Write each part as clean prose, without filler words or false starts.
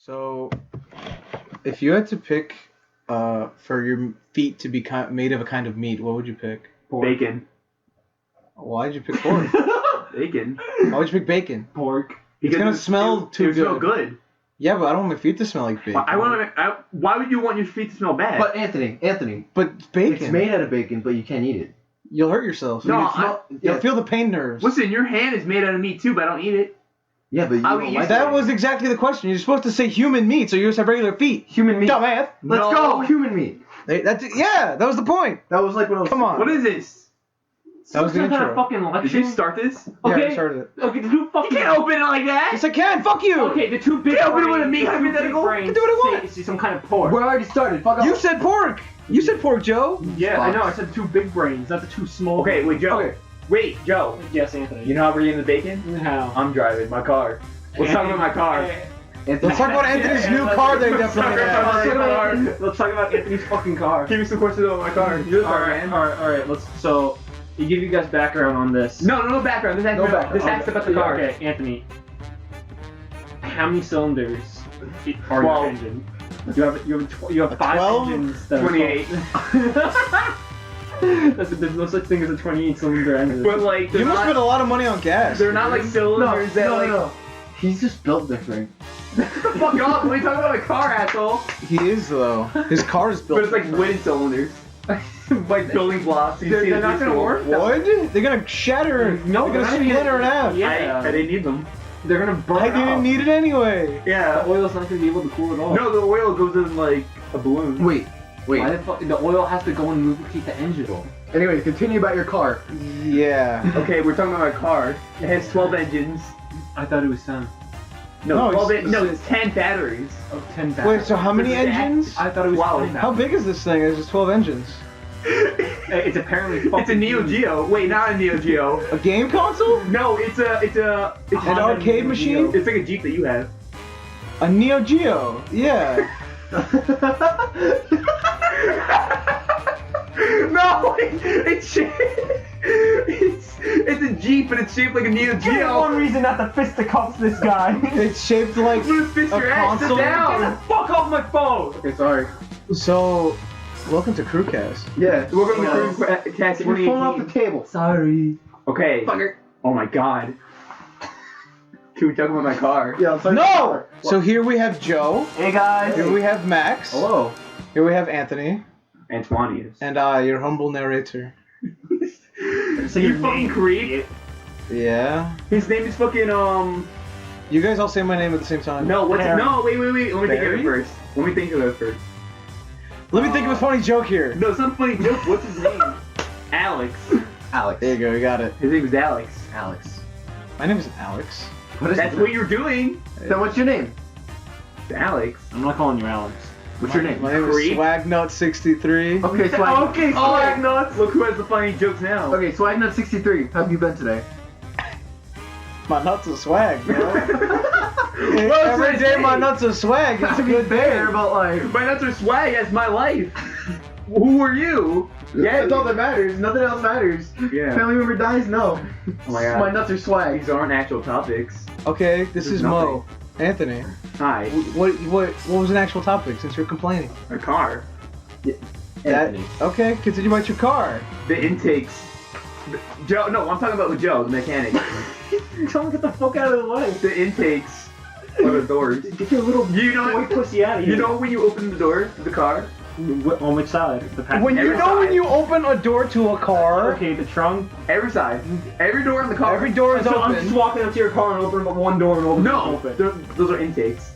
So, if you had to pick for your feet to be made of a kind of meat, what would you pick? Pork. Bacon. Why'd you pick pork? Bacon. Why would you pick bacon? Pork. It's gonna smell too good. It's good. Yeah, but I don't want my feet to smell like bacon. Why would you want your feet to smell bad? But Anthony. But bacon. It's made out of bacon, but you can't eat it. You'll hurt yourself. No, you'll feel the pain nerves. Listen, your hand is made out of meat too, but I don't eat it. Yeah, but you don't like that was exactly the question. You're supposed to say human meat, so you just have regular feet. Human meat. Dumbass. Let's go, human meat. That was the point. That was like when I was. Come on. What is this? That was the intro. Kind of fucking lecture? Did you start this? Yeah, Okay. I started it. Okay, the two fucking. You can't open it like that. Yes, I can. Fuck you. Okay, the two big. Can't open it with a brains- meat the two big hypothetical. brains Can do what I want. say some kind of pork. We're already started. Fuck off. You said pork. You said pork, Joe. Yeah, I know. I said the two big brains, not the two small. Okay, wait, Joe. Okay. Wait, Joe. Yes, Anthony. You know how we're getting the bacon? How? I'm driving my car. Let's talk about my car. Let's talk about Anthony's new car that he definitely has. Let's talk about Anthony's fucking car. Give me some questions about my car. You're the car, man. All right. Let's. So, you give you guys background on this. No background. This asks about the car. Okay, Anthony. How many cylinders are 12. your engine? You have 5 12? engines. That are 28. There's no such thing as a 28-cylinder engine. But like, You must spend a lot of money on gas. they're not like cylinders that like. No. He's just built different. Fuck off! What are you talking about? A car, asshole. He is though. His car is built. But it's like wooden cylinders, like building blocks. You see They're the not gonna visual. work. Wood? They're gonna shatter. No, they're gonna splinter in half. Yeah. I didn't need them. They're gonna burn I didn't out. need it anyway. Yeah. The oil's not gonna be able to cool at all. No, the oil goes in like a balloon. Wait. Why the fuck? The oil has to go and lubricate the engine. Anyway, continue about your car. Yeah. Okay, we're talking about my car. It has 12 engines. I thought it was 10. No, It's 10 batteries. Oh, 10 batteries. Wait, so how many engines? I thought it was 20 How big is this thing? It's just 12 engines. It's apparently fucking It's a Neo Geo. Wait, not a Neo Geo. A game console? No, it's An Honda arcade Neo machine? Geo. it's like a Jeep that you have. A Neo Geo. Yeah. No, it's a Jeep, but it's shaped like a Neo Geo. reason not to fisticuffs this guy. It's shaped like I'm gonna fist a your ass. Sit console. down. Get the fuck off my phone! Okay, sorry. So, welcome to Crewcast. Yeah. Welcome to Cast Get your phone off the 2018. table. Sorry. Okay. Fucker. Oh my god. Can we talk about my car? Yeah, I'm sorry. No! So here we have Joe. Hey guys! Here we have Max. Hello. Here we have Anthony. Antonius. And your humble narrator. So You fucking creep. Yeah. His name is fucking You guys all say my name at the same time. No, what's Barry. no, wait. Let me think of Barry? it first. Let me think of it first. Let me think of a funny joke here. No, it's not a funny joke. What's his name? Alex. Alex. There you go, you got it. His name is Alex. Alex. My name isn't Alex. What is That's it? what you're doing. Then what's your name? It's Alex. I'm not calling you Alex. What's your name? My name is Creep. Swagnut63. Okay, Swag. Okay, Oh, nuts! Look who has the funny jokes now. Okay, Swagnut63. How have you been today? My nuts are swag, bro. Well, Every day my nuts are swag. It's a To be good fair, day. but like. My nuts are swag. That's my life. Who are you? That's all that matters. Nothing else matters. Yeah. Family member dies? No. Oh my god. My nuts are swag. These aren't actual topics. Okay, this There's is Mo. Anthony. Hi. What was an actual topic since you're complaining? A car. Anthony. Okay, continue about your car. The intakes. Joe. No, I'm talking about with Joe, the mechanic. Tell him to get the fuck out of the way. The intakes. Or the doors. Get your little You know. boy pussy out of here. You know when you open the door to the car? On which side? The passenger When you Every know side. when you open a door to a car, Okay, the trunk. Every side. Every door in the car. every door is So I'm just open. walking up to your car and opening up one door and opening No. open. Those are intakes.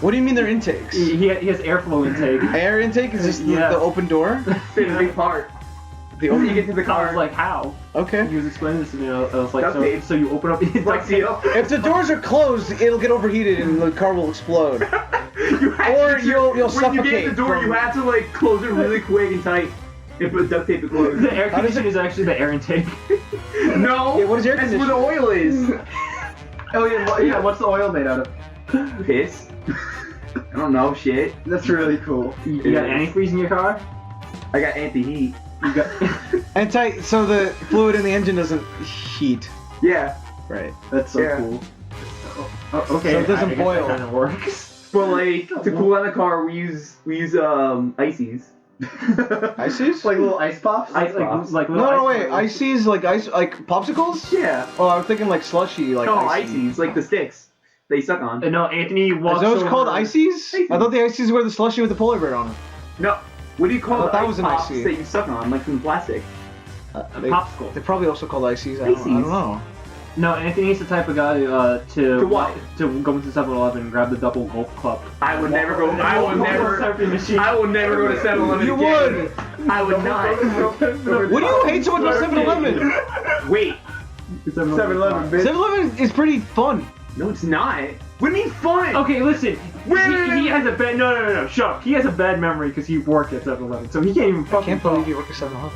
What do you mean they're intakes? He has airflow intake. Air intake is just Yeah. the open door? It's a big part. The When you open. get to the I car. was like, how? Okay. He was explaining this to me. I was like, Duct tape. so you open up. Like seal. If the doors are closed, it'll get overheated and the car will explode. You have Or to, you'll when you get suffocate the door, from- you have to like close it really quick and tight and put duct tape to close. The air How does conditioning is actually the air intake. No, Yeah, what is air that's where the oil is. Oh yeah, what's the oil made out of? Piss. I don't know, shit. That's really cool. You got antifreeze in your car? I got anti-heat. You got. And tight, so the fluid in the engine doesn't heat. Yeah. Right. That's so Yeah. cool. Oh, okay. So it doesn't I guess boil. That kind of works. But like to cool down the car, we use ices. Ices? Like little ice pops. Ice pops. like No, little no, ice wait. cream. Ices like popsicles? Yeah. Oh, I was thinking like slushy, like No, icy. ices, like the sticks they suck on. No, Anthony walks Is those over. called ices? Ices. I thought the ices were the slushy with the polar bear on them. No. What do you call I thought the that ice was an pops icy. that you suck on, like from plastic? A They- popsicle. They're probably also called ices. I don't know. No, Anthony's the type of guy to what? to go into 7-Eleven and grab the double gulp cup. I would never go. I will never. Machine. I will never go to 7-Eleven. You again. would! I would not. What do you hate so much about 7-Eleven? Wait. 7-Eleven, bitch. 7-Eleven is pretty fun. No, it's not. What do you mean fun? Okay, listen. Wait. He has a bad. No. Shut up. He has a bad memory because he worked at 7-Eleven, so he can't even I fucking. can't believe you work at 7-Eleven.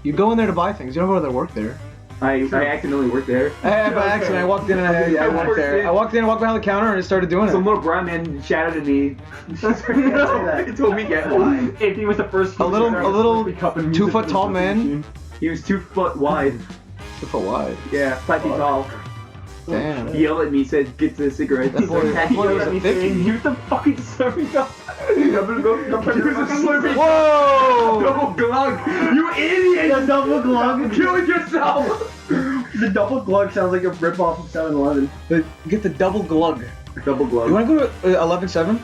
You go in there to buy things. You don't go there to work there. I accidentally worked there. By accident, I walked in and I worked there. I walked in, walked behind the counter, and I started doing Some it. little brown man shouted at me. He told me get why. Anthony was the first. A little 2 foot tall man. Machine. He was 2 foot wide. 2 foot wide. Yeah, 5 feet tall. Damn. He yelled at me, said, "Get the cigarettes." That boy- that boy was a He's 50. Use the fucking serving cup. Whoa! Double glug! You idiot! The double glug. Kill yourself! The double glug sounds like a ripoff of 7-Eleven. Get the double glug. Double glug. You want to go to 11-7?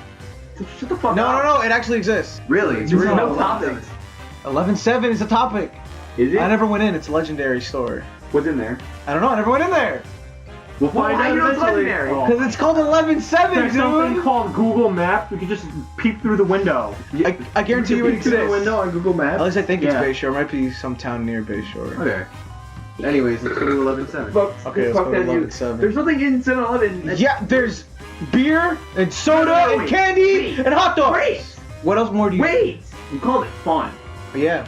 Shut the fuck No, up. no, it actually exists. Really? There's no topics. 11-7 is a topic. Is it? I never went in. It's a legendary store. What's in there? I don't know. I never went in there. We'll find Why out you know it's eventually. legendary? Oh. Because it's called 11-7, There's something dude. called Google Maps. We could just peep through the window. I guarantee you it Peek through the exists. window on Google At Maps. least I think it's Yeah. Bayshore. It might be some town near Bayshore. Okay. Anyways, let's go to 11-7. Fuck, Okay, let's fuck go to that dude. 11-7. There's nothing in 7-Eleven. Yeah, there's beer and soda No, and wait. candy Wait. and hot dogs. Wait. What else more do you? Wait! You called it fun. Yeah.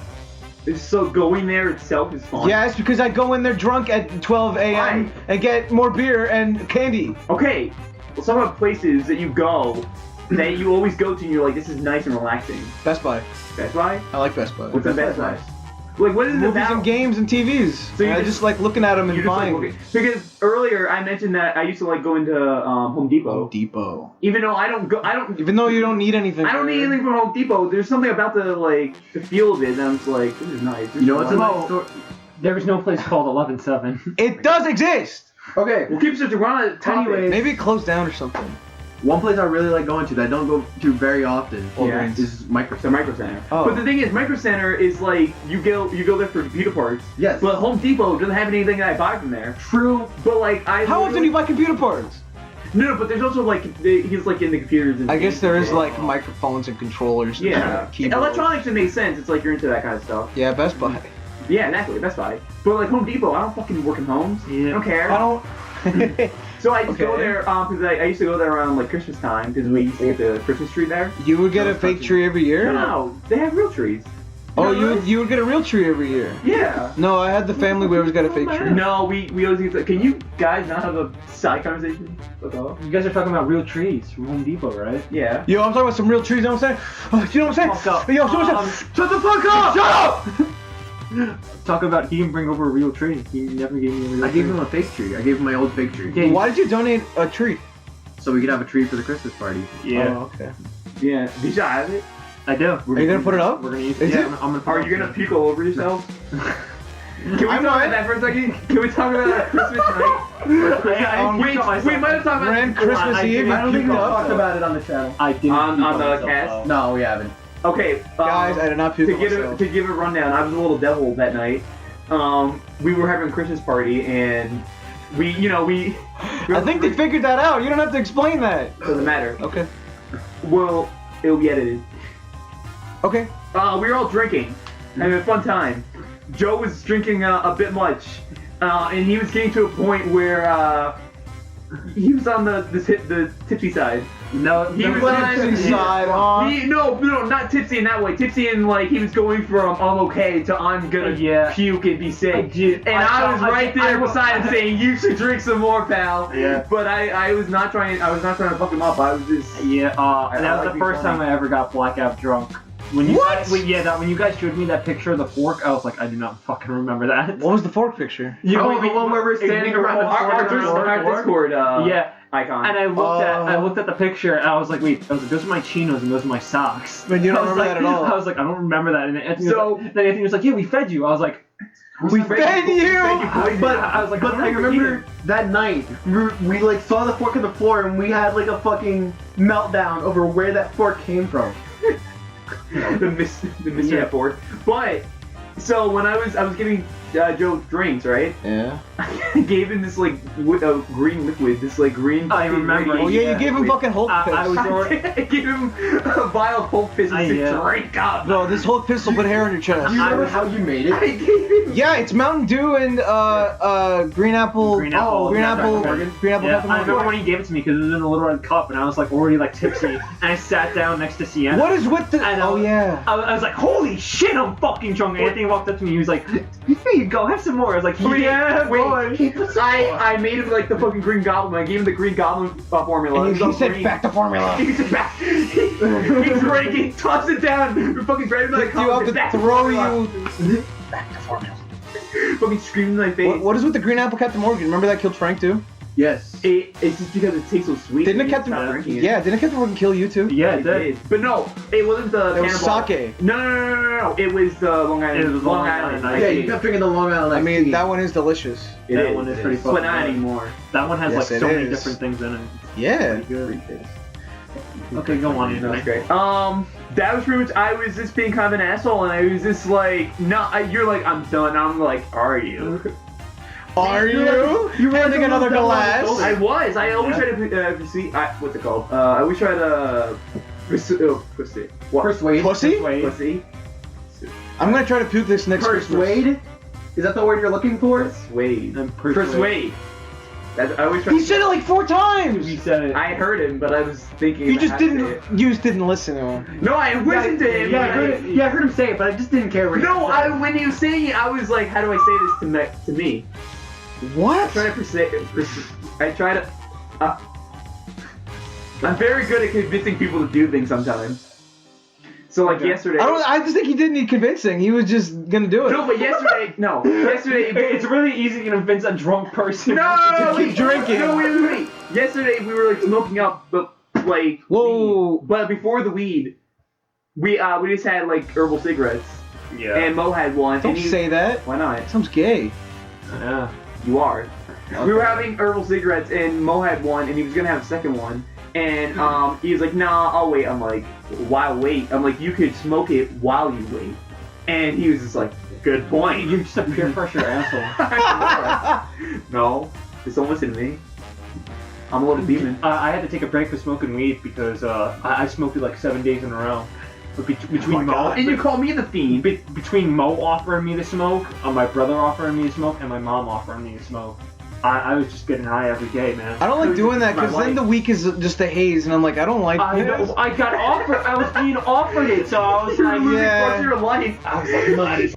So going there itself is fun. Yeah, it's because I go in there drunk at 12 a.m. Why? and get more beer and candy. Okay. Well, some of the places that you go, that you always go to, and you're like, this is nice and relaxing. Best Buy. That's why. I like Best Buy. What's the Best best Buy? one? Like, what is it Movies about? and games and TVs. So you And I just- just like looking at them and You just like buying. looking- because earlier I mentioned that I used to like going to Home Depot. Home Depot. Even though I don't. Even though you don't need anything. I don't there. need anything from Home Depot. There's something about the feel of it, and I'm just like, this is nice. This You know is what's a fun. nice store? There is no place called 11-7. It does exist. Okay. We'll keep searching. We're on a topic. Anyways. Maybe it closed down or something. One place I really like going to that I don't go to very often Yeah. is Micro The Micro Center. Oh. But the thing is, Micro Center is like you go there for computer parts. Yes. But Home Depot doesn't have anything that I buy from there. True. But like I. How often do you buy computer parts? No, but there's also like he's like in the computers. And I guess there is Yeah. like microphones and controllers. And Yeah. keyboards. Electronics, it makes sense. It's like you're into that kind of stuff. Yeah, Best Buy. Yeah, exactly. That's fine. But like Home Depot, I don't fucking work in homes. Yeah. I don't care. I don't. So I just go Okay. there because I used to go there around like Christmas time because we used to get the Christmas tree there. You would get a fake tree every year? No, they have real trees. Oh, No, you would get a real tree every year. Yeah. No, I had the family. We always got a fake tree. No, we always get. Can you guys not have a side conversation? That's all. You guys are talking about real trees from Home Depot, right? Yeah. Yo, I'm talking about some real trees. You know what I'm saying? You know what I'm Fuck saying? up. Yo, shut the fuck up! Shut up! Talk about he didn't bring over a real tree. He never gave me a real I tree. gave him a fake tree. I gave him my old fake tree. Okay. Why did you donate a tree? So we could have a tree for the Christmas party. Yeah, Oh, okay. Yeah. Did you have it? I do. Are you gonna put it up? We're gonna use Is yeah, it? I'm gonna put Are it you up gonna soon. puke all over yourself? Can we I'm talk not. about that for a second? Can we talk about that Christmas night? I we puked on myself. might have talked about Ran Christmas I Eve. didn't- You I don't think puked we up. talked about it on the channel. I didn't On puke the myself, cast? No, we haven't. Okay, Guys, I did not puke to on give myself. to give a rundown, I was a little devil that night. We were having a Christmas party and we I think they figured that out. You don't have to explain that. doesn't matter. Okay. Well, it'll be edited. Okay. We were all drinking, having a fun time. Joe was drinking a bit much, and he was getting to a point where he was on the tipsy side. No, He the was last- on- side, huh? No, not tipsy in that way. Tipsy in like he was going from I'm okay to I'm gonna Yeah. puke and be sick. did- And I was right there I- beside him saying you should drink some more, pal. Yeah. But I was not trying. I was not trying to fuck him up. I was just. Yeah, I that was like the first being time I ever got blackout drunk. When you What? Guys, when you guys showed me that picture of the fork, I was like, I do not fucking remember that. What was the fork picture? You Oh, the one where we're standing around the our corner. Discord. Yeah, icon. And I looked at the picture and I was like, wait, those are my chinos and those are my socks. But you don't I was remember like, that at all. I was like, I don't remember that. And then Anthony, So- then Anthony was like, yeah, we fed you. I was like, We fed you! But I was like, but I remember that night we like saw the fork on the floor and we had like a fucking meltdown over where that fork came from. the mystery fork. But so when I was giving Joe drinks, right? Yeah. I gave him this like green liquid, this like green. I remember. Oh yeah, you gave him fucking Hulk piss. I was already. I gave him a vial of Hulk piss and said, drink up. No, this Hulk piss will put hair on your chest. Do you remember how you made I it? gave him. Yeah, it's Mountain Dew and green apple. Green apple. Green apple. Green apple. Yeah, Captain I Morgan. remember when he gave it to me because it was in a little red cup and I was like already like tipsy and I sat down next to Sienna. What is with the? And Oh yeah. I was like, holy shit, I'm fucking drunk. And Anthony walked up to me. He was like, here you go, have some more. I was like, yeah, boy. I made him like the fucking Green Goblin. I gave him the Green Goblin formula. And It he was all said, green. "Back the formula." He said back. He's breaking, toss it down. Fucking grabbing like You have to throw you. Back the formula. Fucking screaming in my face. What is with the green apple Captain Morgan? Remember that killed Frank too? Yes. It's just because it tastes so sweet. Didn't it You Captain? stop drinking it. Yeah, didn't Captain Morgan kill you too? Yeah, It it did. did. But no, it wasn't the It was Cannonball. sake. No. It was the Long Island. It was Long Island Iced Yeah, tea. you kept drinking the Long Island. I mean, tea. that one is delicious. It That is, one is it pretty is. fucking But not good. anymore. That one has Yes, like it so many is. different things in it. Yeah. Okay, go on, That was Anthony. great. That was pretty much. I was just being kind of an asshole, and I was just like, no. You're like, I'm done. I'm like, are you? Are you? You were Handing like another the one glass? that I was. I always try to persuade. What's it called? I always try to persuade. What? Persuade. Pussy? Wait. Pussy. I'm gonna try to puke this next Christmas. Persuade? Is that the word you're looking for? Persuade. And Persuade. I always try. He said it like 4 times. He said it. I heard him, but I was thinking. You I just had to didn't. say it. You just didn't listen to him. No, I listened to him. Yeah, but I heard it. Yeah, I heard him say it, but I just didn't care. What he No, said. when he was saying it, I was like, how do I say this to me? I What? try to persuade. I try to. I'm very good at convincing people to do things sometimes. So like yesterday. I just think he didn't need convincing. He was just gonna do it. No, but yesterday. No, yesterday. It's really easy to convince a drunk person. No, keep drinking. No, wait. Yesterday we were like smoking up, but like. Whoa. weed. But before the weed, we just had like herbal cigarettes, Yeah. and Mo had one. Don't and he, say that. Why not? Sounds gay. Yeah. You are. We were having herbal cigarettes, and Mo had one, and he was gonna have a second one. And he was like, "Nah, I'll wait." I'm like, "Why wait?" I'm like, "You could smoke it while you wait." And he was just like, "Good point." You're just a peer pressure asshole. No, just don't listen to me. I'm a little demon. I had to take a break for smoking weed because I smoked it like 7 days in a row. But between Mo, And you call me the fiend. between Mo offering me to smoke, my brother offering me to smoke, and my mom offering me to smoke, I was just getting high every day, man. I don't like doing that because then the week is just a haze, and I'm like, I don't like I this. know. I got offered. I was being offered it, so I was like, Losing Yeah. parts of your life. I was like, might as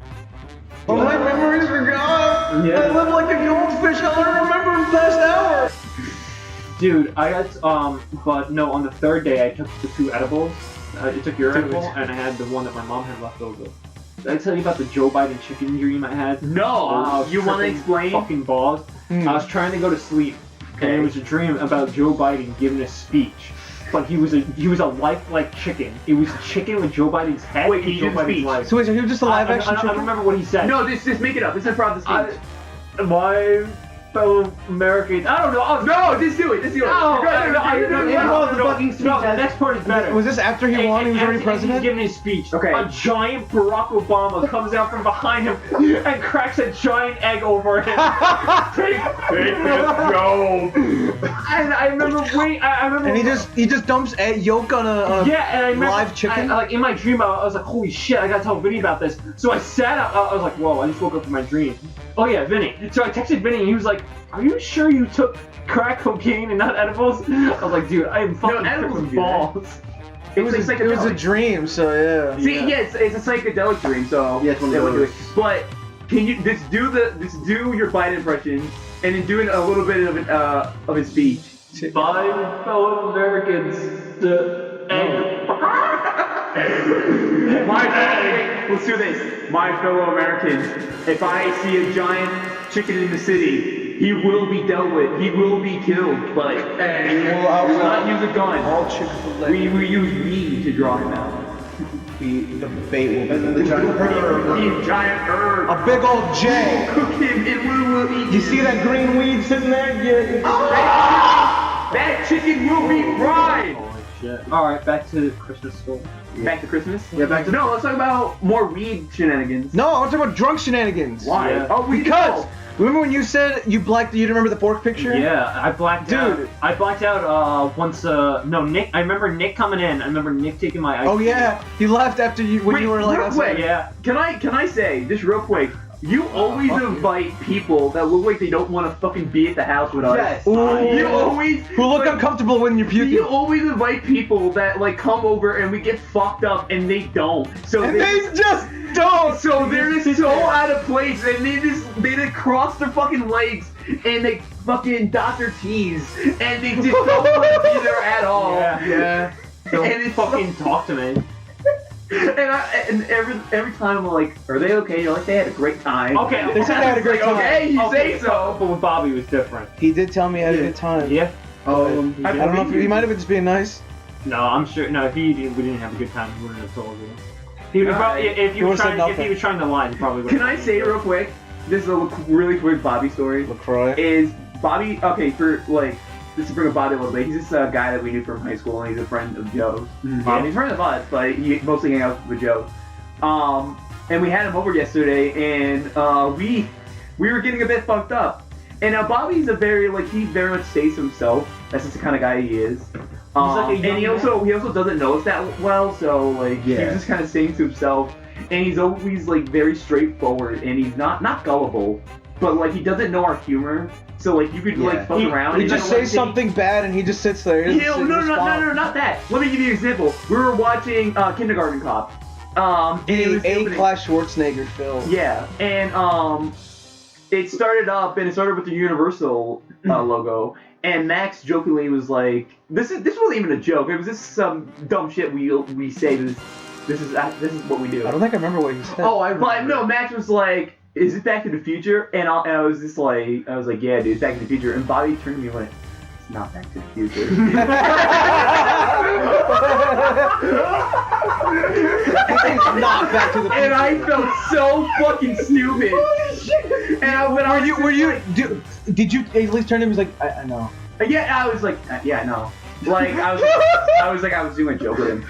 Oh, my memories are gone. Yeah. I live like a goldfish. I'll never remember the past hour. Dude, I got but no. On the third day, I took the 2 edibles. I took your Dude. edible, and I had the one that my mom had left over. Did I tell you about the Joe Biden chicken dream I had? No, Wow, you want to tripping explain? Fucking balls. I was trying to go to sleep, and it was a dream about Joe Biden giving a speech. But he was a lifelike chicken. It was a chicken with Joe Biden's head. Wait, and he Joe did the Biden's speech. life. So wait, so he was just a live I action don't chicken? remember what he said. No, just make it up. It's a proud speech. My fellow Americans. I don't know. No, just do it. Just do it. No, the fucking speech no, the has- next part is better. Was this after he won? He was already He's president? giving his speech. Okay. A giant Barack Obama comes out from behind him and cracks a giant egg over him. Take this, Joe. And I remember I remember. And he just dumps yolk on a Yeah, and I remember live chicken? like in my dream, I was like, "Holy shit! I gotta tell Vinny about this." So I sat up. I was like, "Whoa!" I just woke up from my dream. Oh yeah, Vinny. So I texted Vinny, and he was like, "Are you sure you took crack cocaine and not edibles?" I was like, "Dude, I am fucking edibles tripping do that. balls." It was a dream, so yeah. See, yeah, it's a psychedelic dream, so Yeah, it's one of they would do those. it. But can you just do your Biden impression and then do a little bit of his speech? My fellow Americans, the egg. Let's do this. My fellow Americans, if I see a giant chicken in the city, He will be dealt with. He will be killed. But we will not use a gun. All Chick-fil-A. We use weed to draw him out. The bait will be The giant herb. He's giant herb. a big old J. Cook him and we will eat. You see that green weed sitting there? Yeah. That chicken will be fried. Holy shit. Alright, back to Christmas story. Back to Christmas? Yeah, back to No, let's talk about more weed shenanigans. No, I want to talk about drunk shenanigans. Why? Yeah. Oh, we Because remember when you said you blacked? You remember the fork picture? Yeah, I blacked out. Dude. I blacked out once. No, Nick. I remember Nick coming in. I remember Nick taking my ice Oh cream. yeah, he left after you when Wait, you were like real outside. quick. Yeah. Can I say just real quick? You always fuck you. invite people that look like they don't want to fucking be at the house with us. Yes. Ooh. You always Who look like, uncomfortable when you're puking. You always invite people that like come over and we get fucked up and they don't. So And they just don't. So they're just so out of place and they just cross their fucking legs and they fucking dot their T's and they just don't want to be there at all. Yeah. Don't And it's fucking talk to me. And every time I'm like, are they okay? You're like, they had a great time. Okay. They said they had a great time. Okay, you say so. But with Bobby, it was different. He did tell me he had a good time. Yeah. I don't know if he might have been just being nice. No, I'm sure. No, if we didn't have a good time, he wouldn't have told you. He would Alright. probably, if he He was would've said trying, if he nothing. was trying to lie, he probably would. Can I say real quick? This is a really quick Bobby story. LaCroix. Is Bobby okay for like? Just to bring up Bobby a little bit, he's this guy that we knew from high school, and he's a friend of Joe's. And he's a friend of us, but he mostly hangs out with Joe. And we had him over yesterday, and we were getting a bit fucked up. And now Bobby's he very much stays to himself. That's just the kind of guy he is. like a young and he also doesn't know us that well, so like he's just kind of staying to himself. And he's always like very straightforward, and he's not gullible, but like he doesn't know our humor. So like you could like fuck around. He and just like, says something bad and he just sits there. He doesn't No, respond. not that. Let me give you an example. We were watching Kindergarten Cop. And it was the opening. A-class Schwarzenegger film. Yeah, and it started with the Universal logo, and Max jokingly was like, "This wasn't even a joke. It was just some dumb shit we say. This is what we do." I don't think I remember what he said. But no, Max was like, "Is it Back to the Future?" And I was just like, "Yeah, dude, it's Back to the Future." And Bobby turned to me and went, "It's not Back to the Future." It's not Back to the Future. And I felt so fucking stupid. Did you at least turn to him and was like, I know. Yeah, I was like, yeah, I know. Like I was doing a joke with him.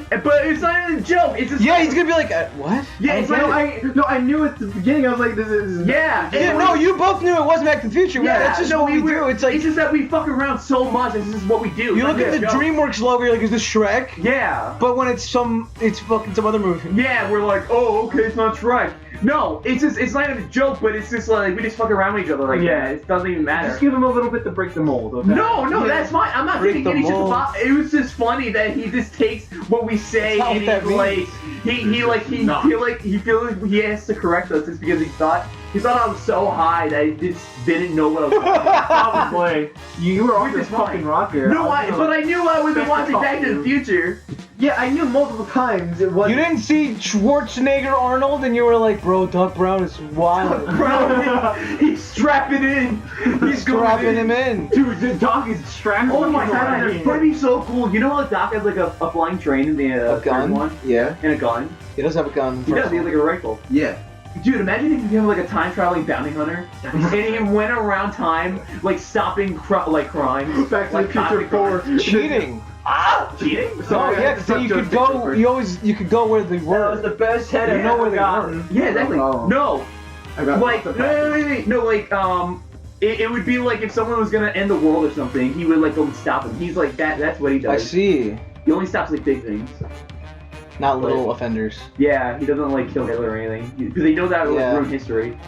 But it's not even a joke. It's just Yeah, he's gonna be like, what? yeah. It's like I knew at the beginning. I was like, this is. yeah. Yeah, no, you both knew it wasn't Back to the Future. Yeah, That's just what we do. It's like, just that we fuck around so much. This is what we do. you look at the DreamWorks logo, you're like, is this Shrek? Yeah. But when it's fucking some other movie. Yeah, we're like, oh, okay, it's not Shrek. No, it's not even a joke, but it's just like we just fuck around with each other like that. It doesn't even matter. Just give him a little bit to break the mold. Okay? No, that's fine. I'm not Break getting the any shit. mold. It was just funny that he just takes what we say That's and not he's what like, he feels like he has to correct us just because he thought I was so high that he just didn't know what I was talking about. Probably. You were off Which your is fine. fucking rocker. No, but I knew I wasn't Best watching to Back talk to to the Future. Yeah, I knew multiple times it was. You didn't see Schwarzenegger Arnold and you were like, bro, Doc Brown is wild. Bro, he's strapping in. He's Strapping him in. Dude, the dog is strapped. Oh my fucking god, around. that'd be so cool. You know how Doc has like a flying train in the A third gun? one? Yeah. And a gun. He does have a gun. He does, he has like a rifle. Yeah. Dude, imagine if you became like a time-traveling bounty hunter, and he went around time, like stopping crime. Back to like the Future 4. Cheating. Cheating? Oh yeah, so you could go. You could go where they That was were. the best head You I've know ever where they gotten. Yeah, exactly. Oh. No, I got like the no, like it would be like if someone was gonna end the world or something, he would like go and stop him. He's like that. That's what he I does. see. He only stops like big things. Not little offenders. Yeah, he doesn't like kill Hitler or anything because he knows that would Yeah. ruin history.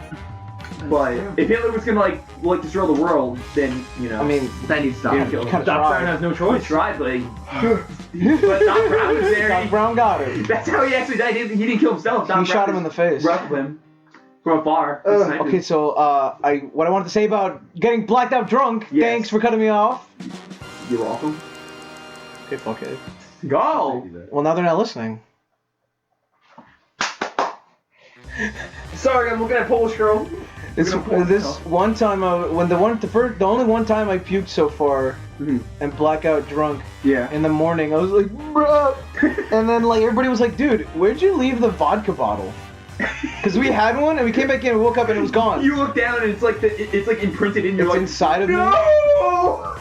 But if Hitler was gonna like destroy the world, then you know. I mean, That needs to stop. he would kill him. kinda Doc Brown tried. has no He choice. tried, but Doc Brown was there. Doc Brown got him. That's how he actually died. He didn't kill himself. Doc He Brown shot him in the face. Rifled him from afar. Okay, so what I wanted to say about getting blacked out drunk. Yes. Thanks for cutting me off. You're welcome. Okay, fuck it. Go. Well, now they're not listening. Sorry, I'm looking at Polish girl. This one time, the only one time I puked so far and blackout drunk Yeah. in the morning, I was like, bruh. And then like everybody was like, dude, where'd you leave the vodka bottle? Because we had one and we came back in and woke up and it was gone. You look down and it's like imprinted in your It's like inside of me. No!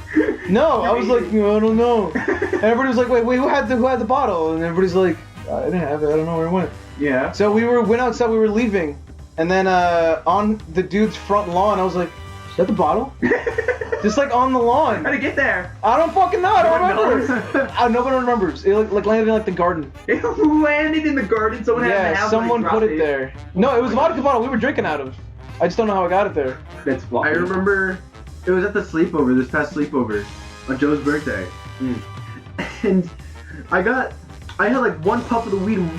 No, I was like, I don't know. And everybody was like, wait, who had the bottle? And everybody's like, I didn't have it. I don't know where it went. Yeah. So we went outside. We were leaving, and then on the dude's front lawn, I was like, is that the bottle? Just like on the lawn. How'd it get there? I don't fucking know. I don't remember. knows. Nobody remembers. It like landed in like the garden. It landed in the garden. Someone had it in the Yeah, house. someone and put dropped it there. No, it was a vodka bottle we were drinking out of. I just don't know how I got it there. That's funny. I remember it was at the sleepover, this past sleepover, on Joe's birthday. And I had like one puff of the weed, and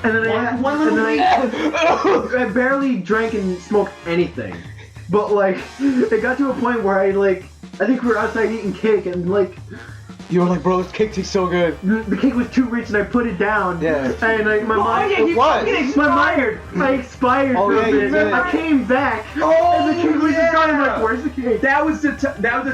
then I barely drank and smoked anything. But like, it got to a point where I think we were outside eating cake, and like, You were like, bro, this cake tastes so good. the cake was too rich, and I put it down. Yeah. And like my mind, What? I expired Oh, for yeah, a you bit. did. I came back, Oh, and the cake was just gone. I'm yeah. like, where's the cake? That was the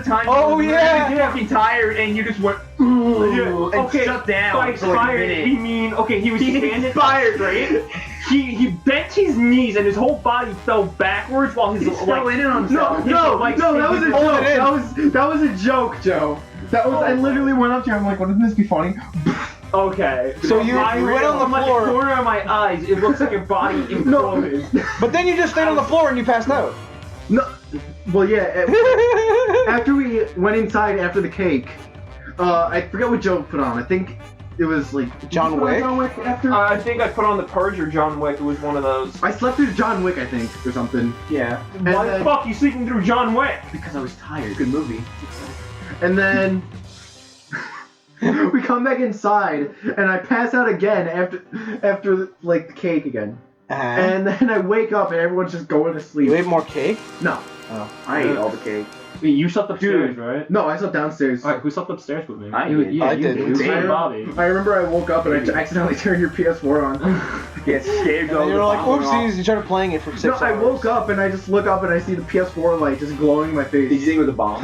time. Oh, you were yeah. really fucking tired, and you just went ooh, and Okay, shut down. by for like a expired, minute. we mean, okay, he was standing. Expired, right? He bent his knees and his whole body fell backwards while his He fell in on himself. No, that was a Hold it joke. in. That was a joke, Joe. That was. I literally went up to him. I'm like, wouldn't this be funny? Okay. So you went on the from like floor. the corner of my eyes, it looks like your body imploded. But then you just stayed on the floor and you passed out. No. Well, yeah. After we went inside after the cake, I forget what Joe put on. I think it was like John did you put on Wick? John Wick after. I think I put on The Purge or John Wick. It was one of those. I slept through John Wick, I think, or something. Yeah. Why the then- fuck you sleeping through John Wick? Because I was tired. Good movie. And then we come back inside, and I pass out again after like the cake again. And then I wake up, and everyone's just going to sleep. You ate more cake? No, I ate all the cake. Wait, you slept upstairs, right? no, I slept downstairs. Alright, who slept upstairs with me? I You- did. yeah, I you did. did. It was me and I Bobby. remember I woke up and I accidentally turned your PS4 on. Get scared. And you were like, oopsies, you started playing it for 6 No, hours. I woke up and I just look up and I see the PS4 light just glowing in my face. Did you think it was a bomb?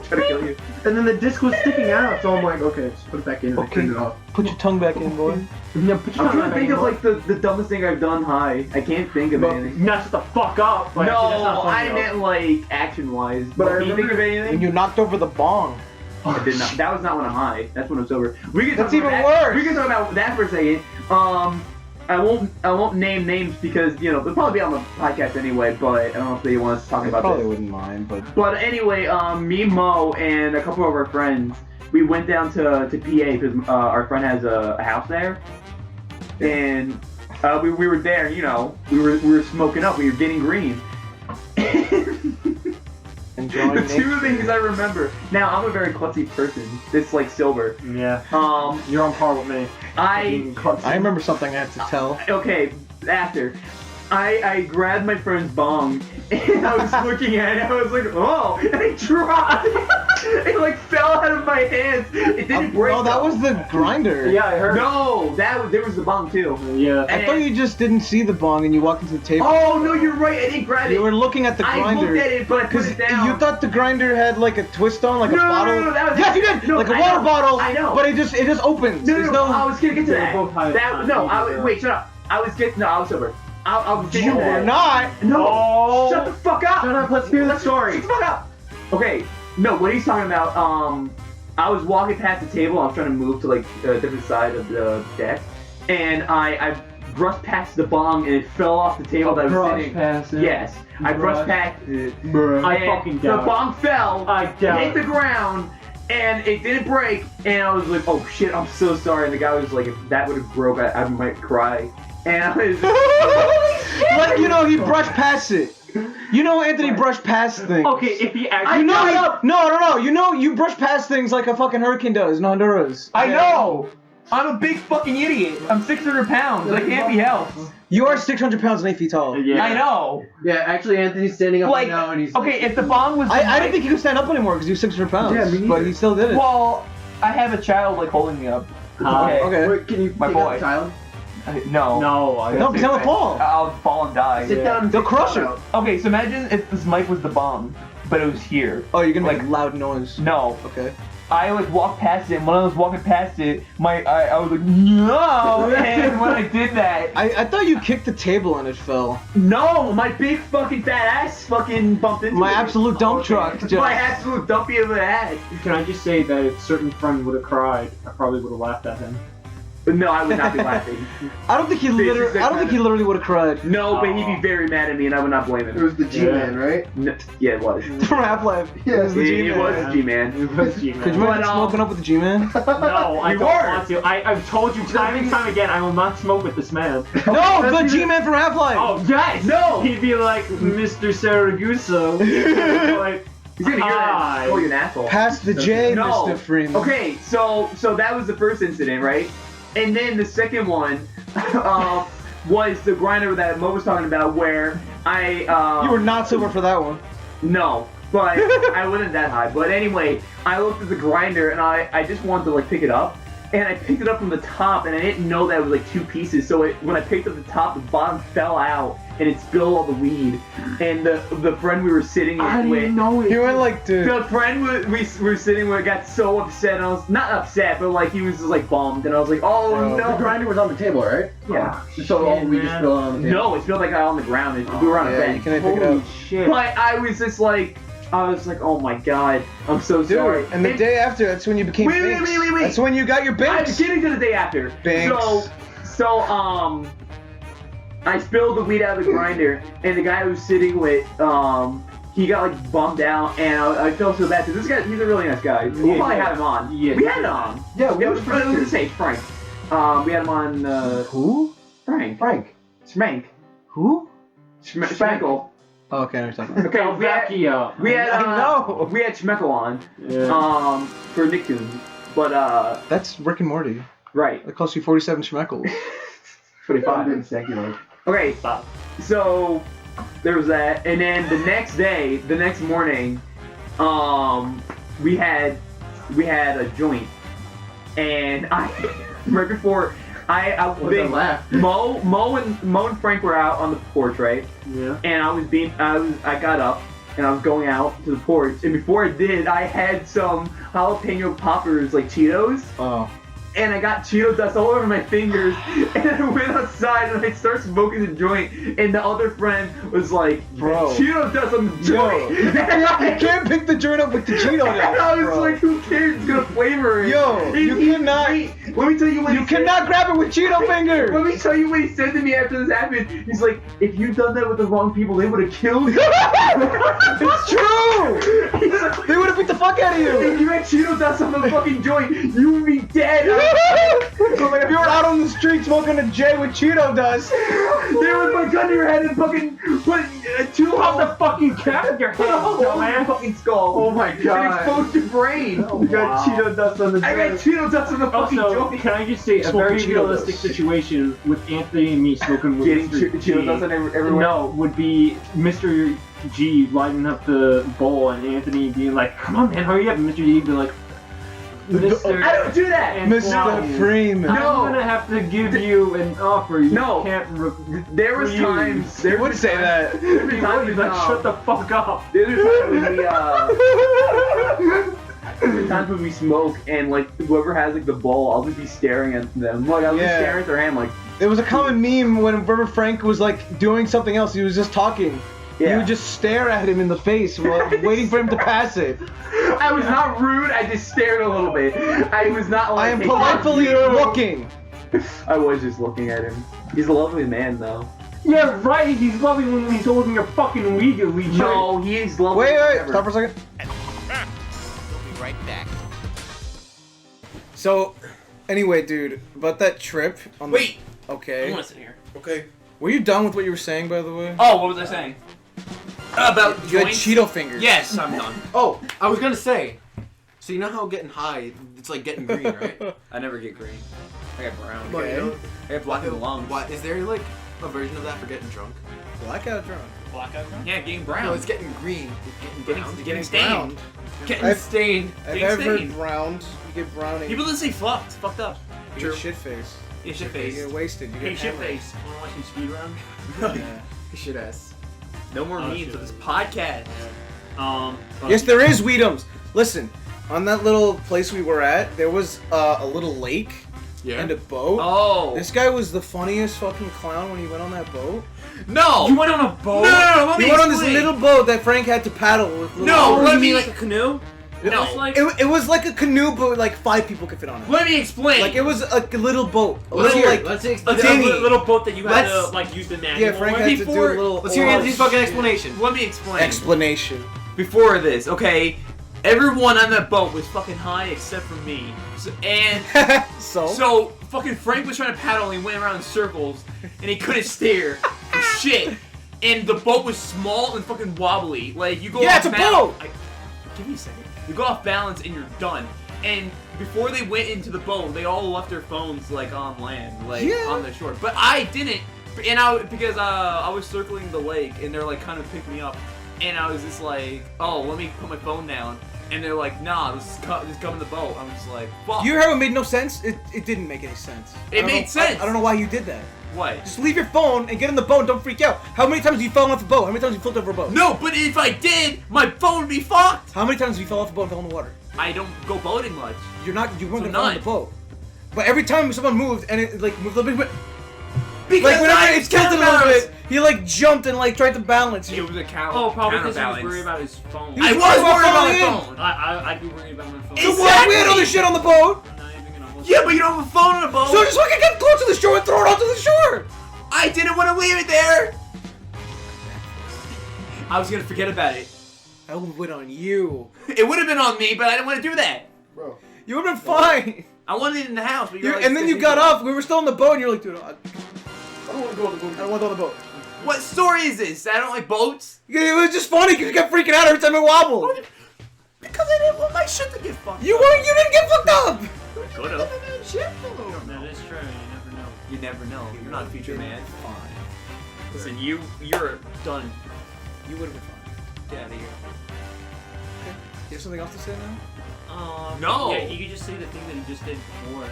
Try to kill you. And then the disc was sticking out, so I'm like, okay, just put it back in and I Okay. turned it off. Put your tongue back in, boy. No, put your I'm trying to think of anymore. like the dumbest thing I've done high. I can't think of anything. Not shut the fuck up. But No, that's not funny, I though. meant like action wise. But I Can you think of remember- anything? When you knocked over the bong. I did not. That was not when I'm high. That's when I'm sober. We can That's talk about even that. worse. We can talk about that for a second. I won't name names because they'll probably be on the podcast anyway. But I don't know if they want us to talk I about probably this. wouldn't mind, but... But anyway, me, Mo, and a couple of our friends, we went down to PA because our friend has a house there, and we were there. We were smoking up. We were getting green. Enjoying The nature. two things I remember. Now I'm a very klutzy person. It's like sober. Yeah. Um, You're on par with me. I I remember something I had to tell. okay. After I grabbed my friend's bong and I was looking at it. I was like, oh, and it dropped. It like fell out of my hands. It didn't break. Oh, that though. was the grinder. Yeah, I heard. No, there was the bong too. Yeah. I thought you just didn't see the bong and you walked into the table. Oh no, you're right. I didn't grab it. You were looking at the I grinder. looked at it, but I put Because it down. you thought the grinder had like a twist on, like a No, bottle. no, that was yes, it. you did. No, like a I water know. bottle. I know. But it just opens. No, There's no, I was gonna get to They that. both had That time. no, wait, shut up. I was sober. I was getting You to that. were not. No, Oh. shut the fuck up. Shut up, let's hear the story. Shut the fuck up. Okay, no, what he's talking about, I was walking past the table, I was trying to move to like a different side of the deck, and I brushed past the bong and it fell off the table that I was sitting. Yes, I brushed past it. I and fucking the doubt it. bong fell, I doubt hit it. the ground, and it didn't break, and I was like, oh shit, I'm so sorry, and the guy was like, if that would have broke, I might cry. And I was Like, he brushed past it. Anthony brushed past things. Okay, if he actually. No. You brush past things like a fucking hurricane does in Honduras. I know! I'm a big fucking idiot. I'm 600 pounds. I can't be helped. You are 600 pounds and 8 feet tall. Yeah. I know. Yeah, actually, Anthony's standing up Like, right now and he's okay, if the bomb was... I didn't think he could stand up anymore because he was 600 pounds. Yeah, me neither. But he still did it. Well, I have a child, like, holding me up. Hi. Okay. Wait, can you My take out boy. the child? No. No, No, because they'll fall. I'll fall and die. Sit down and They'll take crush the it. out. Okay, so imagine if this mic was the bomb, but it was here. Oh, you're gonna Like- make loud noise. No. Okay. I like walked past it, and when I was walking past it, I was like, no! And when I did that, I thought you kicked the table and it fell. no! My big fucking fat ass fucking bumped into My it. absolute dump truck. Just... My absolute dumpy of an ass. Can I just say that if a certain friend would have cried, I probably would have laughed at him. But no, I would not be laughing. I don't think he literally would have cried. No, but he'd be very mad at me, and I would not blame It him. was the G-Man, right? No, yeah, it was. From Half-Life. Yeah, It was the It G-Man. was G-Man. It was G-Man. Could you But, imagine smoking up with the G-Man? No, I You don't were. want to. I've told you time and time again, I will not smoke with this man. No, the G-Man from Half-Life! Oh, yes! No! He'd be like, Mr. Saragusa. Like, He's gonna hear that hi. and call you an asshole. Pass the J, No. Mr. Freeman. Okay, so that was the first incident, right? And then the second one was the grinder that Mo was talking about, where You were not sober for that one. no, but I wasn't that high. But anyway, I looked at the grinder and I just wanted to like pick it up, and I picked it up from the top, and I didn't know that it was like two pieces. So when I picked up the top, the bottom fell out, and it spilled all the weed. And the friend we were sitting I with. didn't know it. You went like, dude. The friend we were sitting with got so upset, and I was not upset, but like he was just like bummed, and I was like, oh Bro. no. The grinder was on the table, right? Yeah. So all Shit, we just man. spilled on the table. No, it spilled like on the ground. We were on a Yeah, you bench. can pick it Holy up. shit. But I was just like, oh my god, I'm so sorry. Dude, and the day after, that's when you became Wait, Binks. wait. That's when you got your I'm Binks. getting to the day after. Binks. So I spilled the weed out of the grinder, and the guy I was sitting with, he got like bummed out, and I felt so bad. Cause this guy, he's a really nice guy. We'll probably have him on. Yeah. We had him on. Yeah, we It had was the same, Frank. We had him on. Who? Frank. Frank. Schmank. Who? Schmeckle. Oh, okay, I understand. Okay, Vecchio. we had I know. we had Schmeckle on. Yeah. For Nicktoons. But That's Rick and Morty. right. That cost you 47 schmeckles. 45. Secular. Okay, Stop. so there was that, and then the next morning, we had a joint, and right before What's that laugh? Mo and Frank were out on the porch, right? Yeah. And I got up and I was going out to the porch, and before I did, I had some jalapeno poppers, like Cheetos. Oh. And I got Cheeto dust all over my fingers, and I went outside and I started smoking the joint, and the other friend was like, Bro. Cheeto dust on the Yo. joint. You can't pick the joint up with the Cheeto And I was bro. like, who cares? It's gonna flavor it. Yo, you cannot- Wait, let me tell you what You cannot grab it with Cheeto fingers! Let me tell you what he said to me after this happened. He's like, if you'd done that with the wrong people, they would have killed you. It's true! He's like, They would have beat the fuck out of if you! you had Cheeto dust on the fucking joint, you would be dead. So like if you were out on the street smoking a J with Cheeto dust, There was my gun to your head and fucking put two Hold holes the fucking cap in your head, in your dumbass. fucking skull. Oh my And god. exposed your brain. You got Cheeto dust on the I got Cheeto dust on the fucking Also, joint. can I just say a Smoking very Cheeto realistic dust. situation with Anthony and me smoking with Getting Mr. G. Cheeto dust on everywhere. No, would be Mr. G lighting up the bowl and Anthony being like, "Come on, man, hurry up!" And Mr. G being like, "Mr. I don't do that. And Mr. Freeman. I'm No. gonna have to give you an offer. You No. can't." There was refuse." times. He would say that. There was He times would be like, "Shut the fuck up." There's times when we smoke and like whoever has like the bowl, I'll just be staring at them. Like I'll just Yeah. stare at their hand like, It was a common meme whenever Frank was like doing something else, he was just talking. You yeah. would just stare at him in the face while waiting for him to pass it. I was not rude. I just stared a little bit. I was not like. I am "Hey, politely fuck you." looking. I was just looking at him. He's a lovely man, though. Yeah, right. He's loving when he's holding your fucking weed. No, he is lovely. Wait, forever. stop for a second. We'll be right back. So, anyway, dude, about that trip on the... Wait! I Okay. want to sit here. Okay. Were you done with what you were saying, by the way? Oh, what was I saying? About You had joints? Cheeto fingers. Yes, I'm done. Oh, I was gonna say. So you know how getting high, it's like getting green, right? I never get green. I got brown. But you know, I got black in the lungs. what is there like a version of that for getting drunk? Blackout drunk. Blackout brown? Yeah, getting brown. No, it's getting green. It's getting brown. Getting stained. Getting I've- stained. I've Getting ever stained. browned. You get browning. People that say fucked. It's fucked up. You get shit face. Yeah, shit face. You get wasted. You Hey, get shit hammered. face. Wanna watch some speed run? Yeah. Shit ass. No more Oh, memes shit. of this podcast. Yes, there is Weedums. Listen, on that little place we were at, there was a little lake and a boat. Oh. This guy was the funniest fucking clown when he went on that boat. No. You went on a boat? No, let me He went on this explain. little boat that Frank had to paddle with. Little No, Oh, let you me- mean like a canoe? No. It's like, It was like a canoe, but like 5 people could fit on it. Let me explain. Like it was a little boat. A Let's little hear like it. Let's a Tinny. little boat that you had Let's- to like use the manual. yeah, Frank had to do a Before- little. Let's hear Anthony's fucking explanation. Let me explain. explanation. Before this, okay? Everyone on that boat was fucking high except for me. So fucking Frank was trying to paddle and he went around in circles and he couldn't steer for shit. And the boat was small and fucking wobbly. Like you go Yeah, off it's a balance. boat! Give me a second. You go off balance and you're done. And before they went into the boat, they all left their phones like on land, like Yeah. on the shore. But I didn't, and because I was circling the lake and they're like kind of picked me up, and I was just like, oh, let me put my phone down. And they're like, nah, just come in the boat. I'm just like, fuck. You heard how it made no sense? It didn't make any sense. It I don't made know- sense. I don't know why you did that. What? Just leave your phone and get in the boat and don't freak out. How many times have you fallen off the boat? How many times have you flipped over a boat? No, but if I did, my phone would be fucked. How many times have you fell off the boat and fell in the water? I don't go boating much. You weren't So gonna fall on the none. boat. But every time someone moved and it like moved a little bit, Because like whenever I it tilted a little counterbalanced. bit, he like jumped and like tried to balance. It was a count. oh, probably because he was counterbalance. worried about his phone. I He was was worried about my falling phone. I'd be worried about my phone. It's- So what? We had other shit on the boat. I'm not even gonna look. Yeah, but you don't have a phone on a boat. So just fucking get close to the shore and throw it onto the shore. I didn't want to leave it there. I was gonna forget about it. I would win on you. It would have been on me, but I didn't want to do that. Bro. You would have been fine. I wanted it in the house, but you're like, And then you got off. We were still on the boat, and you're like, dude, I don't want to go on the boat. don't want to go on the boat. What story is this? I don't like boats. It was just funny because you kept freaking out every time it wobbled. Because I didn't want my shit to get fucked. You didn't get fucked up. Could have. That is true. You never know. You never know. You're not a future man. Fine. Listen, you're done. You would have been fine. Get out of here. You have something else to say now? No. Yeah, you could just say the thing that he just did before.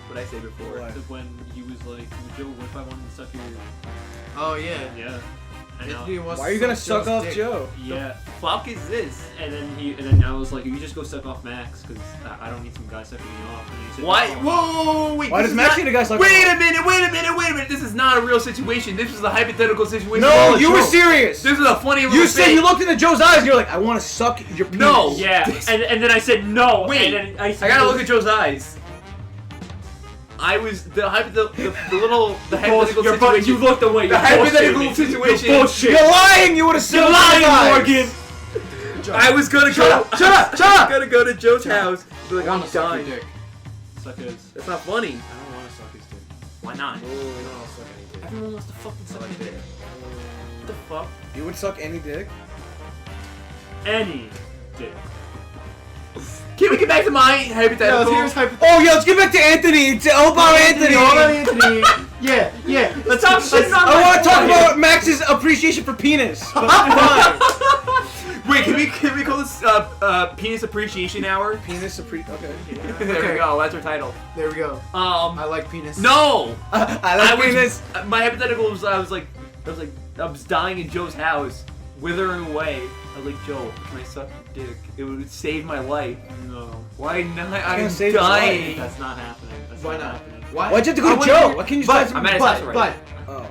What I say before. What? When he was like, Joe, what if I wanted to suck your... Oh yeah. Yeah. I know. Anthony wants Why are you to gonna suck off dick. Joe? Yeah. Fuck is this? And then I was like, you just go suck off Max, because I don't need some guy sucking me off. And he said, Why? "Oh." Whoa, wait. Why this does is Max not- need a guy suck Wait off? a minute. This is not a real situation. This was a hypothetical situation. No, Oh, you were Joe. serious. This is a funny little You said thing. you looked into Joe's eyes and you're like, I want to suck your penis. No. Yeah. And then I said no. Wait, And then I said, I gotta look at Joe's eyes. I was the hypothetical Your butt, situation. you looked away. The You're hypothetical bullshitting me. situation. You're bullshit. You're lying. You would have said You're lying, Morgan. I was gonna Shut go. up, shut up, shut I up! was gonna go to Joe's house. Be like, I want I'm to suck your dying. dick. Suck his. That's not funny. I don't want to suck his dick. Why not? Oh, I don't want to suck any dick. Everyone wants to fucking suck your dick. What the fuck? You would suck any dick? Any dick. Can we get back to my hypothetical? here's Oh, yeah, let's get back to Anthony. All about Anthony. All about Anthony. Yeah. Let's stop shitting on I want to talk my about Max's appreciation for penis. But fine. Wait, can we call this penis appreciation hour? Penis okay. There we go. That's our title. There we go. I like penis. No. I like penis. My hypothetical was I was dying in Joe's house, withering away. I was like, Joe, can I suck your dick? It would save my life. No. Why not? gonna I'm save his dying. That's not happening. That's Why not not? happening. Why? Why'd you have to go I to wanna Joe? hear- Why can't you but, just I'm at his but, house already. but, Oh.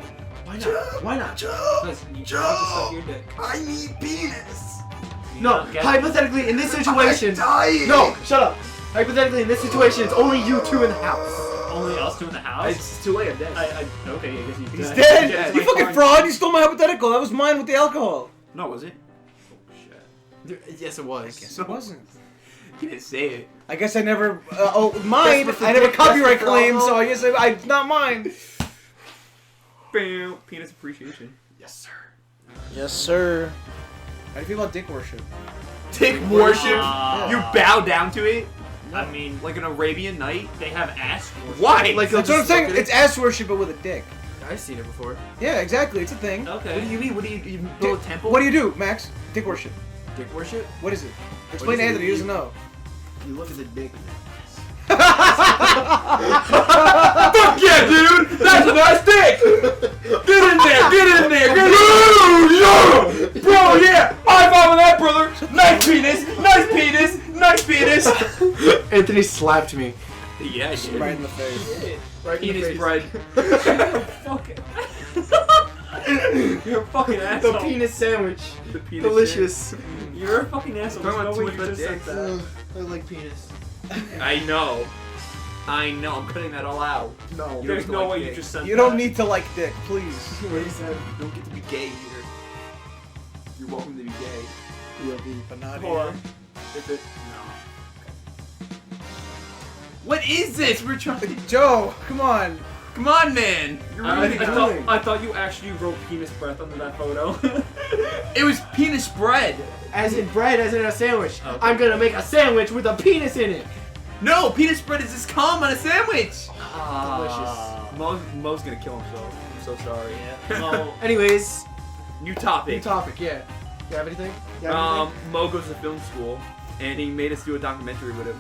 why not? Why not? Because you have to suck your dick. I need penis. No, don't get it. hypothetically, in this situation. No, shut up. Hypothetically, in this situation, it's only you two in the house. Only us two in the house? It's too late. I'm dead. Okay, I guess He's dead. Yeah, You fucking fraud. You stole my hypothetical. That was mine with the alcohol. No, was it? Yes, it was. It wasn't. You didn't say it. I guess I never. Mine. That's for I never dick, copyright that's for claim, alcohol. so I guess it's not mine. Bam. Penis appreciation. Yes, sir. Yes, sir. How do you feel about dick worship? Dick worship. Ah. You bow down to it I mean, like an Arabian night. they have ass worship. Why? Like, That's what I'm saying. It's ass worship, but with a dick. I've seen it before. Yeah, exactly. It's a thing. Okay. What do you mean? What do you build a temple? What do you do, Max? Dick worship. Dick worship? What is it? Explain to is it? Anthony. He doesn't know. You look at the dick. Fuck yeah, dude! That's a nice dick! Get in there! Get in there! Get in there! Bro, yeah! High five on that, brother! Nice penis! Nice penis! Nice penis! Anthony slapped me. Yeah, I did. Right in the face. Right in the Penis face. bread. Fucking. You're a fucking The asshole. penis sandwich. The penis Delicious. You're a fucking asshole. There's no way you just said that. I like penis. I know. I know. I'm cutting that all out. No. You There's don't no like way dick. you just said You that. don't need to like dick, please. You don't get to be gay either. You're welcome to be gay. But not Hold here. on. If it. No. What is this? We're trying to. Joe, come on. Come on, man. You're ruining it. I thought you actually wrote penis breath under that photo. It was penis bread. As in bread, as in a sandwich. Okay. I'm gonna make a sandwich with a penis in it. No, penis bread is just cum on a sandwich. Mo's gonna kill himself. I'm so sorry. Well, Anyways, New new topic. topic, yeah. You have anything? You have anything? Mo goes to film school, and he made us do a documentary with him.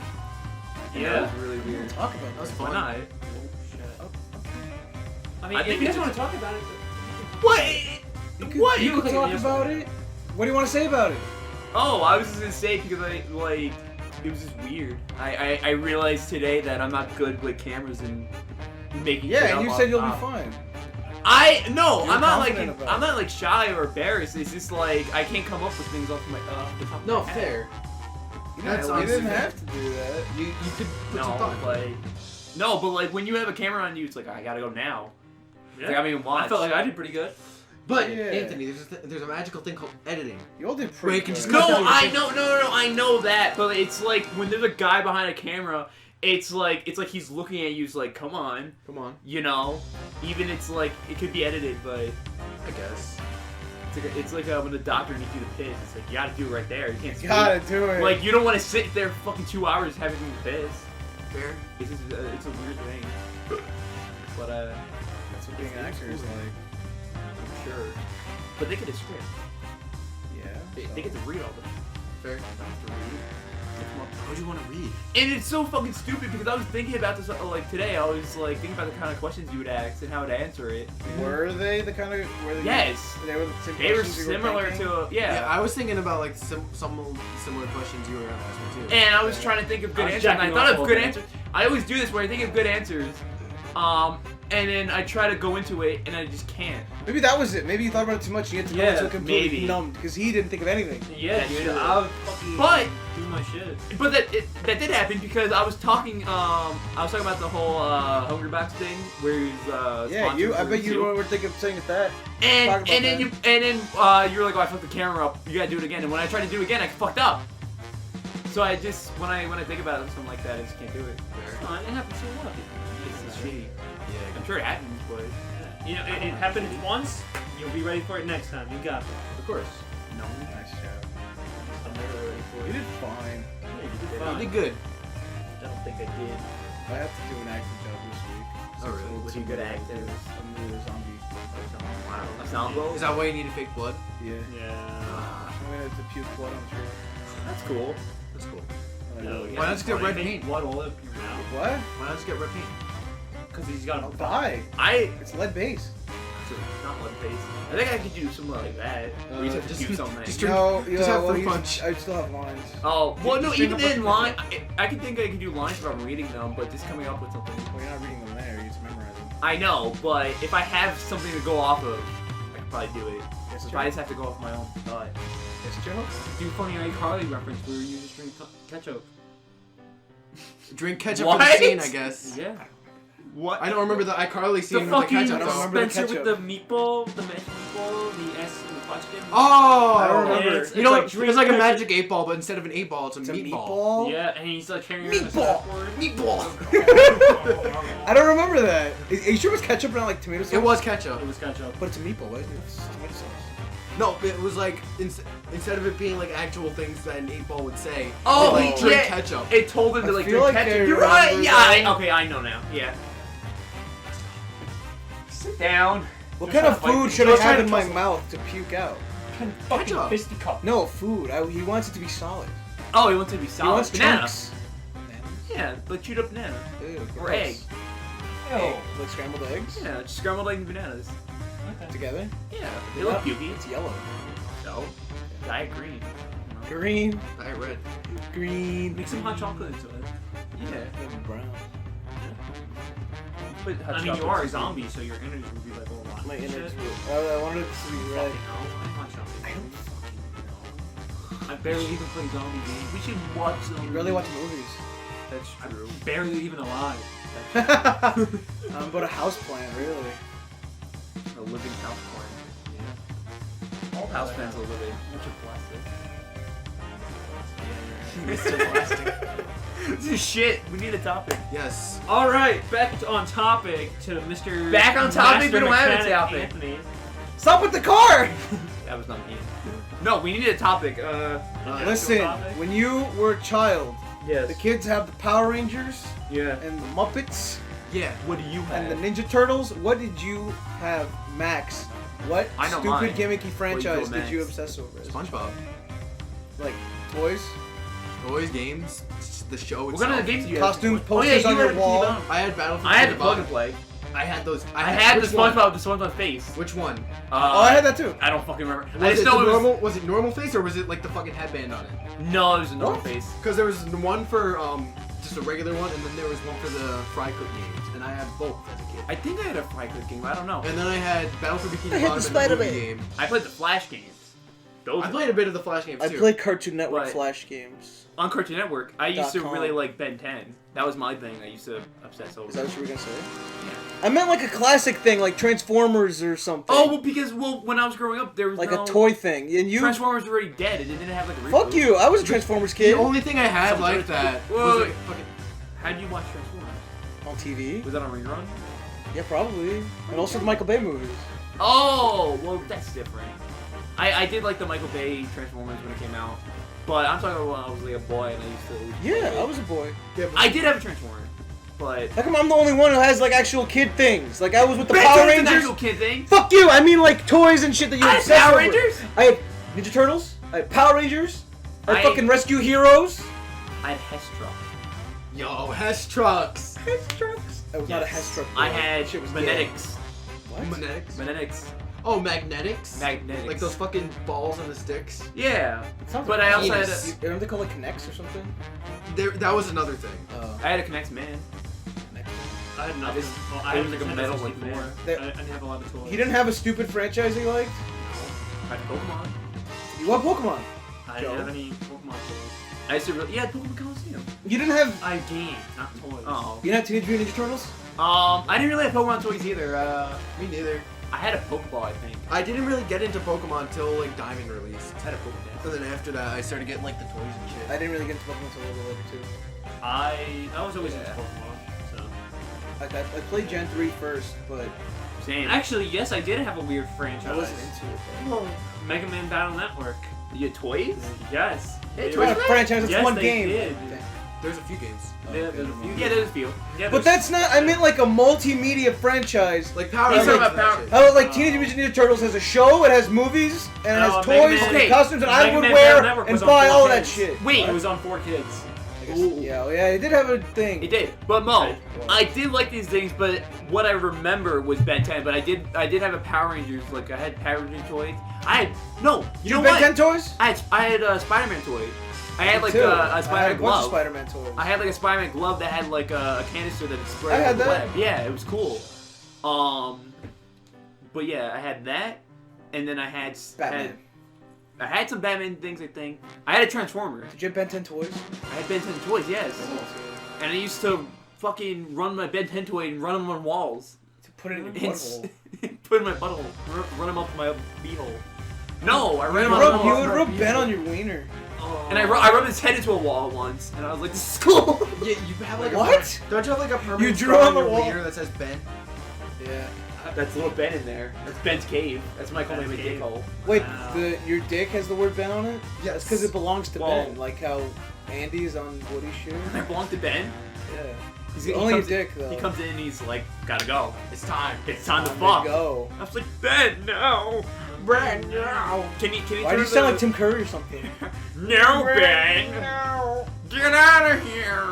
And Yeah. that was really weird. Talk about That was this. Why fun. not? I mean, I if think you it's guys want to talk about it, What? What? You could talk about it. What do you want to say about it? Oh, I was just gonna say because it was just weird. I realized today that I'm not good with cameras and making. shit Yeah, up and you off said you'll be top. fine. I'm not like confident about I'm not like shy or embarrassed. It's just like I can't come up with things off the top of No, my head. fair. That's honestly you didn't fair. have to do that. You could put some No, thought. but like when you have a camera on you, it's like I gotta go now. yeah. Like, I mean, watch. I felt like I did pretty good. But Yeah. Anthony, there's a magical thing called editing. You all did Wait, pretty you can good. just No, cut down your I shit. know, no, I know that, but it's like when there's a guy behind a camera, it's like he's looking at you, it's like, come on, Come on, you know. Even it's like it could be edited, but I guess. it's like when the doctor needs you to piss. It's like you gotta do it right there. You can't. You gotta do it. Like you don't want to sit there fucking 2 hours having to piss. Fair. It's just, it's a weird thing. But that's what being an actor is like. I'm sure. But they get a script. Yeah. They get to read all the. Fair. They don't have to read. They come up What would you want to read? And it's so fucking stupid because I was thinking about this like today. I was like thinking about the kind of questions you would ask and how to answer it. Were they the kind of? Were they? Yes. They were the same They were questions you similar thinking? to Yeah, I was thinking about like some similar questions you were gonna ask me too. and I was trying to think of good I was answers. And I jacking thought off of good all day. answers. I always do this where I think of good answers, and then I try to go into it and I just can't. Maybe that was it. Maybe you thought about it too much. You had to go Yeah, into a completely maybe. numbed because he didn't think of anything. Yeah, That's dude, true. I would fucking But do my shit. But that did happen because I was talking about the whole Hungry Box thing where he's Yeah, sponsored you. I for bet you Seal. were thinking of saying it that. Talk And about then that. you were like, oh, I fucked the camera up. You gotta do it again. And when I tried to do it again, I fucked up. So I just when I think about something like that, I just can't do it. It's fine, it happens so what? It's shitty. Yeah. I'm sure it happens, but You know, it happened once, you'll be ready for it next time. You got it. Of course. no, Nice job. I'm never ready for You it. did fine. Yeah, you did You fine. did good. I don't think I did. I have to do an acting job this week. Oh, really? Was he good at acting? I'm the zombie. Wow. A sound blow? Is that why you need to fake blood? Yeah. Yeah. I'm gonna have to puke blood on the shirt. That's cool. That's cool. No, Why not just get red paint? Blood all over your mouth. What? Why not just get red paint? Because he's got I'll a die. It's lead base. Not one face. I think I could do something like that. Where you just have to just- do something. just- No, just have fruit he's- punch. I still have lines. Oh, well, no, Just even bring up then, a- line. I can think I can do lines if I'm reading them, but just coming up with something. Well, you're not reading them there. You just memorize them. I know, but if I have something to go off of, I can probably do it. Yes, If I just have to go off my own thought. Yes, Joe? do funny iCarly reference where you just drink ketchup. Drink ketchup What? for the scene, I guess. Yeah. What? I don't remember the iCarly The scene with the fucking ketchup. I don't though. remember the Spencer with ketchup. the meatball, the mashed meatball, the S in the question. Oh! I don't remember. It's You know, like it's drink like a ketchup. magic 8-ball, but instead of an 8-ball, it's a It's a meatball. meatball? Yeah, and he's like carrying around a Meatball! surfboard. Meatball! I don't remember that. Are you sure it was ketchup and not like tomato sauce? It was ketchup. It was ketchup. But it's a meatball, right? It's tomato sauce. No, it was like, instead of it being like actual things that an 8-ball would say, Oh, they like drink yeah. ketchup. It told him to I like feel drink like I ketchup. You're right. remember Yeah. that. Okay, I know now. Yeah. Sit down. What They're kind of trying to fight food me. should They're I have trying in to my tussle. mouth to puke out? Fucking Ketchup. No, food. He wants it to be solid. Oh, he wants it to be He solid. wants Banana. chunks. Yeah, like chewed up banana. Ew, Or gross. egg. Egg. Like scrambled eggs? Yeah, just scrambled eggs and bananas. Okay. Together? Yeah, they look pukey. It's yellow. So, dye it green. Green. I red. Green. Mix some hot chocolate into it. Yeah. And brown. Put hot I mean, you chocolate are a into zombie, so your energy would be like all rotten. My and innards shit. were. Oh, I wanted it to be red. Fucking hell, I'm hot chocolate. I don't fucking I barely even play zombie games. We should watch know. zombie. You really watch movies. That's true. Barely even alive. But a house plant, really. A living house plant. Yeah. All house plants are living. Which are plastic. Mr. Plastic. This is shit. We need a topic. Yes. All right, back on topic to Mr. Back on topic, Master we don't have a Mechanic topic. Anthony. Stop with the car! That was not me. No, we need a topic. Listen, topic? when you were a child, Yes. the kids have the Power Rangers Yeah. and the Muppets Yeah. What do you have? and the Ninja Turtles. What did you have, Max? What I know stupid mine. gimmicky franchise Max? did you obsess over? SpongeBob. Like toys, Toys, games, the show What itself. kind of games did you have? costumes, Oh yeah, posters you on had your the wall. T-Bone. I had Battlefield. I had the Bond. plug and play. I had those. I had the which one? SpongeBob face. Which one? Oh, I had that too. I don't fucking remember. I Was just it know the it was. normal? Was it normal face or was it like the fucking headband on it? No, it was a normal What? face. Because there was the one for just a regular one, and then there was one for the fry cook games, and I had both as a kid. I think I had a fry cook game. I don't know. And then I had Battlefield Bikini I had Bottom the and the movie Spider-Man. game. I played the Flash games. Those I played a bit of the Flash games I too. played Cartoon Network What? Flash games. on Cartoon Network. I used to .com. really like Ben 10. That was my thing. I used to obsess over. Is that what you were gonna say? Yeah. I meant like a classic thing, like Transformers or something. Oh, well, because when I was growing up, there was like no a toy thing. And you, Transformers were already dead. It didn't have like a reboot. fuck you! I was a Transformers The kid only thing I had Some like sort of- that Whoa, was wait. like fucking. How'd you watch Transformers? on TV. Was that on Rerun? Yeah, probably. And also the Michael Bay movies. Oh, well, that's different. I did like the Michael Bay Transformers when it came out, but I'm talking about when I was like a boy and I used to. Yeah, play I it. was a boy. Yeah, but I did have a Transformer, but. How come I'm the only one who has like actual kid things? Like I was with the Ben Power 10's an Rangers. actual kid thing. Fuck you! I mean like toys and shit that you I had obsess Power over. Rangers. I had Ninja Turtles. I had Power Rangers. I had I- fucking Rescue Heroes. I had Hess Truck. yo, Hess trucks. Hess trucks. That was not a Hess truck. I bro. had Shit was Magnetics. What? Magnetics. Magnetics. Oh, magnetics. Magnetics. Like those fucking balls on the sticks. Yeah. Sounds But like I also had penis. Aren't they called like Connects or something? That was another thing. I had a Connect Man. I had nothing. just- Well, it I was had like a Nintendo metal 64. before. That- I didn't have a lot of toys. He didn't have a stupid franchise he liked. I had Pokemon. You want Pokemon? I Joe. didn't have any Pokemon toys. I used to really. Yeah, Pokemon Coliseum. You didn't have. I had games, not toys. Oh. You didn't have Teenage Mutant Ninja Turtles? I didn't really have Pokemon toys either. Me neither. I had a Pokeball, I think. I didn't really get into Pokemon till like Diamond released. I had a Pokédex. And then after that, I started getting like the toys and shit. I didn't really get into Pokemon until a little later too. I was always into Yeah. Pokemon. So I played Gen 3 first, but Same. actually, yes, I did have a weird I franchise. wasn't into it. Though. Mega Man Battle Network. You had toys? Yes. Hey, It's toys not a franchise, it's Yes, one they game. did. There's a few games. Yeah, there's a few. Yeah, there's a few. Yeah, But there's- that's not. I meant like a multimedia franchise. Like Power He's Rangers. talking about and that Power- shit. How like Teenage Mutant Ninja Turtles has a show, it has movies, and it No, has Mega toys Man- and okay, costumes, and I Mega would Man wear Battle Network and was on buy 4 all that kids. shit. Wait. It was on 4 kids. I guess- yeah, it did have a thing. It did. But Mo, Okay. I did like these things, but what I remember was Ben 10. But I did have a Power Rangers. Like I had Power Rangers toys. I had no. You know Ben what? 10 toys? I had a Spider-Man toy. I had like Too. a I had Spider-Man a bunch of glove. Spider-Man toys. I had like a Spider-Man glove that had like a canister that sprayed I had the that. web. Yeah, it was cool. But yeah, I had that, and then I had Batman. I had some Batman things. I think I had a Transformer. Did you have Ben 10 toys? I had Ben 10 toys. Yes, and I used to fucking run my Ben 10 toy and run them on walls. To put it in your And butthole. put in my butthole. Run them up my beehole. No, I You ran would them rub, you up. would rub Ben on your wiener. And I rubbed his head into a wall once, and I was like, "This is cool." Yeah, you have like What? A, don't you have like a permanent You drew scar on the your wall. wiener that says Ben? Yeah. That's little Ben in there. That's Ben's cave. That's what I call my Ben's dick cave. hole. Wait, Wow. your dick has the word Ben on it? Yes. That's because it belongs to Well- Ben, like how Andy's on Woody's shoe. I belong to Ben. Yeah. He Only your comes- dick, though. He comes in and he's like, "Gotta go. It's time. It's time to Time fuck." go. I was like, "Ben, no, Ben, no." Can you Why turn do you sound the- like Tim Curry or something? No, Ben. No. Get out of here.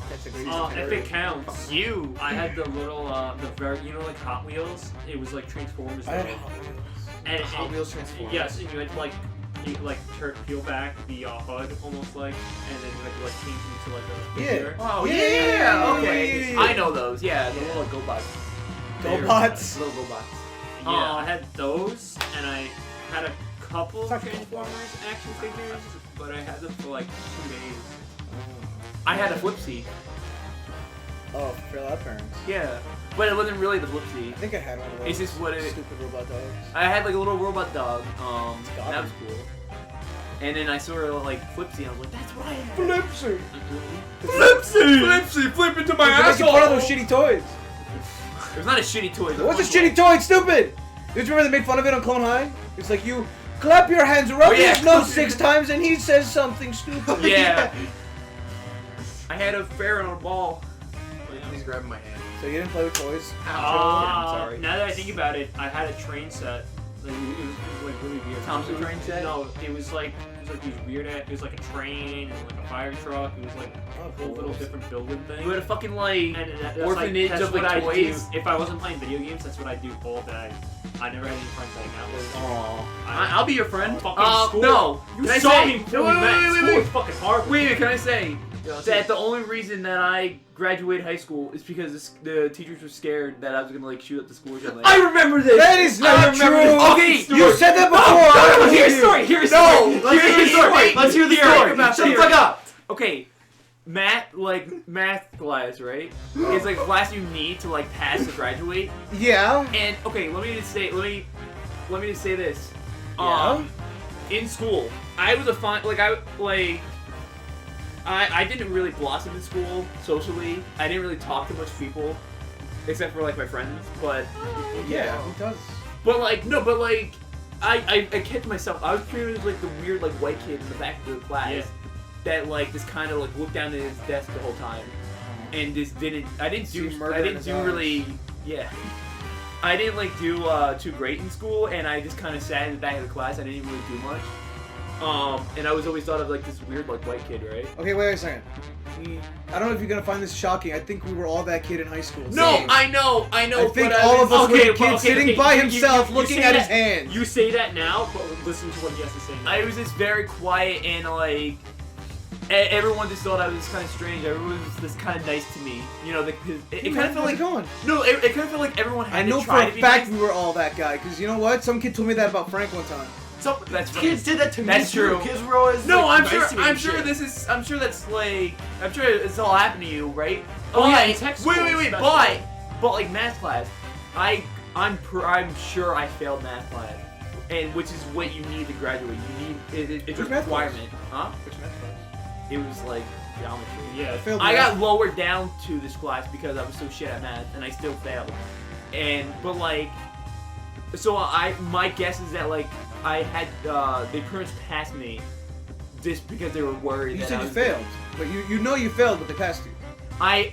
That If it counts, I had the little, the very, like Hot Wheels. It was like Transformers. I had though. Hot Wheels. And Hot Wheels Transformers. Yes, and you had to peel back the HUD almost like, and then you had to like change it into like a figure. Oh Yeah. okay. I know those. Yeah, the little GoBots. GoBots. Little GoBots. Yeah, I had those, and I had a couple Transformers action figures, but I had them for like 2 days. I had a Flipsy. Oh, for our parents. Yeah, but it wasn't really the Flipsy. I think I had one of those. It's just what it. Stupid robot dogs. I had like a little robot dog. got That was cool. And then I saw her like Flipsy, and I was like, "That's what I had." Flipsy. Flipsy, flip into my You're making fun of those shitty toys. It was not a shitty toy. What's a shitty toy? It's stupid. Did you remember they made fun of it on Clone High? It's like you clap your hands, rub his nose 6 times, and he says something stupid. Yeah. I had a ferret on a ball. He's grabbing my hand. So you didn't play with toys? I'm sorry. Now that I think about it, I had a train set. Like, it was like really weird. Thompson train set? No, it was like these weird ass. It was like a train and like a fire truck. It was like a whole little different building thing. You had a fucking like And that's orphanage that's of what like I toys. do. If I wasn't playing video games, that's what I do all day. I never had any friends hanging out with. I'll be your friend. Fucking school. No. You Can I saw say- me before Wait, we met. wait, School wait. is fucking hard. Wait, can I say that the only reason that I graduated high school is because the teachers were scared that I was gonna like shoot up the school or something. I remember this. That is not true. Okay, You said that before. No, here's the story. Here's the story. Let's hear the story. Let's hear the Theory. story. About Shut the theory. fuck up. Okay, math class, right? It's like class you need to like pass to graduate. Yeah. And okay, let me just say this. Yeah. In school, I was a fine I didn't really blossom in school socially. I didn't really talk to much people, except for like my friends. But Yeah. Who does? but like no, but like I kept myself. I was pretty much like the weird like white kid in the back of the class Yeah. that like just kind of like looked down at his desk the whole time and just didn't. I didn't See do. murder I in didn't his do eyes. really. Yeah. I didn't like do too great in school, and I just kind of sat in the back of the class. I didn't really do much. And I was always thought of like this weird like white kid, right? Okay, wait a second. I don't know if you're gonna find this shocking. I think we were all that kid in high school. No, Same. I know. I think but all of us were okay, the kid okay, sitting okay, by you- himself, you looking say at his that- hands. You say that now, but listen to what he has to say now. I was just very quiet and like everyone just thought I was kind of strange. Everyone was just kind of nice to me, you know. It kind of felt like going. no, it kind of felt like everyone had I know to for try a to be fact nice. we were all that guy. Cause you know what? Some kid told me that about Frank one time. So That's kids did that to me. That's too. true. Kids were always No, like, I'm nice sure. to me I'm and sure shit. this is. I'm sure that's like. I'm sure it's all happened to you, right? Oh, yeah, But- in tech Wait, school wait, especially. but like math class, I'm sure I failed math class, and which is what you need to graduate. You need it's a Which math class? requirement, huh? Which math class? It was like geometry. Yeah. failed I math. got lowered down to this class because I was so shit at math, and I still failed. But like, so my guess is that like I had they pretty much passed me just because they were worried. You that said I you was failed, but you know you failed, but they passed you. I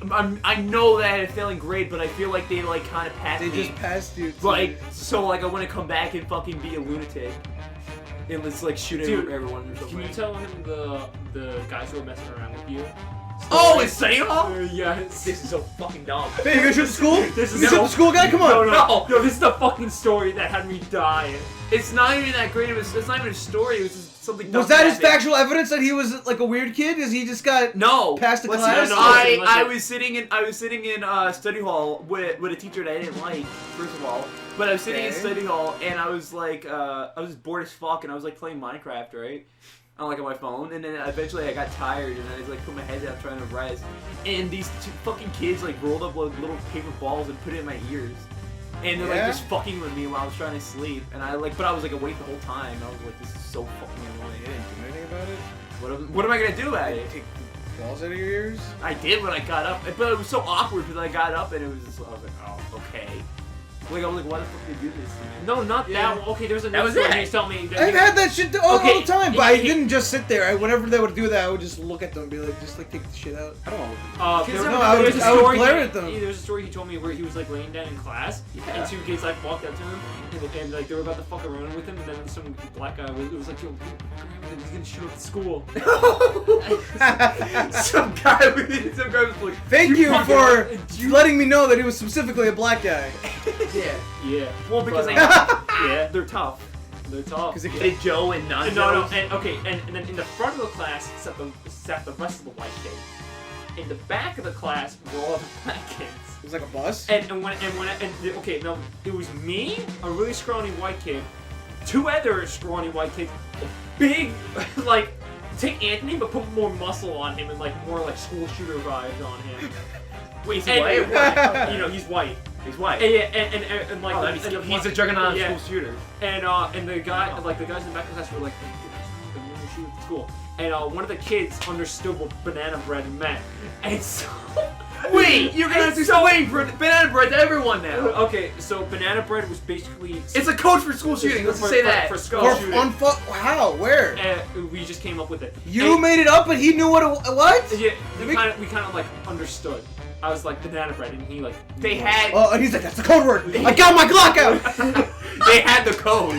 know that I had a failing grade, but I feel like they like kind of passed They me. just passed you. To Like so, like I want to come back and fucking be a lunatic, and let's like shoot Dude, everyone or something. Can you tell him the guys who are messing around with you? Oh, it's Hall? Yes. This is so fucking dumb. Hey, you gonna shoot the school? This is You shoot the school guy? Come on. No, this is the fucking story that had me dying. It's not even that great. It's not even a story. It was just something. dumb Was that his happened. factual evidence that he was like a weird kid? Is he just got No. passed the Let's class? see, No, I listen. was sitting in study hall with a teacher that I didn't like, first of all. But I was sitting in Okay. study hall and I was like I was bored as fuck and I was like playing Minecraft, right? On like on my phone, and then eventually I got tired and I just like put my head down trying to rest. And these two fucking kids like rolled up like little paper balls and put it in my ears. And they're like Yeah? just fucking with me while I was trying to sleep. And but I was like awake the whole time. And I was like, this is so fucking annoying. You didn't do anything about it? What am I gonna do about it? Take the balls out of your ears? I did when I got up, but it was so awkward because I got up and it was just, I was like, oh, okay. Like, I'm like, why the fuck did you do this to me? No, not Yeah. that one. Okay, there's That another was story it. he's telling me. That I've had that shit all Okay, the time, but I he- didn't just sit there. Whenever they would do that, I would just look at them and be like, just like take the shit out. I don't know. Kids there, don't- I would- there's a I would story. glare at them. There's a story he told me where he was like laying down in class, and two kids like walked up to him, and like they were about to fuck around with him, and then some black guy was like, yo, he's gonna shoot up the school. Some guy was like, Thank you fucking- for you- letting me know that he was specifically a black guy. yeah. Yeah. Well, because But, Yeah. they're tough. They're tough. Because They Joe and non No, and okay, and then in the front of the class sat the rest of the white kids. In the back of the class were all the black kids. it was like a bus. Okay, no, it was me, a really scrawny white kid, two other scrawny white kids, big, like, take Anthony but put more muscle on him and like more like school shooter vibes on him. Wait, he's And- white? What? You know, he's white. He's white. And, yeah, and like, Oh, and the he's a one- juggernaut yeah. school shooter. And the guy, like the guys in the back of the class were like, "I'm gonna shoot at the school." And one of the kids understood what banana bread meant, and so. Wait, you're gonna have to explain banana bread to everyone now. Okay, so banana bread was basically. It's a code for school shooting. Let's say that. For school Or shooting. how? Where? We just came up with it. You And- made it up, but he knew what? Yeah, we Make- kind of like understood. I was like banana bread, and he like. They had. Oh, and he's like, that's the code word. I got my Glock out. They had the code.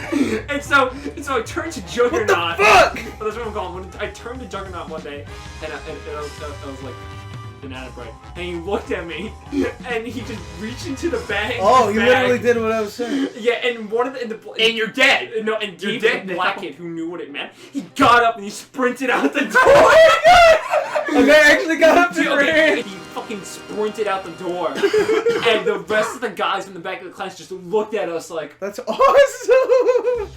And so I turned to What Juggernaut. the fuck? Oh, that's what I'm calling. I turned to Juggernaut one day, and I was like, banana bread. And he looked at me, and he just reached into the bag. Oh, his you bag. literally did what I was saying. Yeah, and one of the And you're dead. No, and You're gave dead the now. black kid who knew what it meant. He got up and he sprinted out the door. Okay, I actually got up to your Okay, hand. he fucking sprinted out the door, and the rest of the guys in the back of the class just looked at us like That's awesome.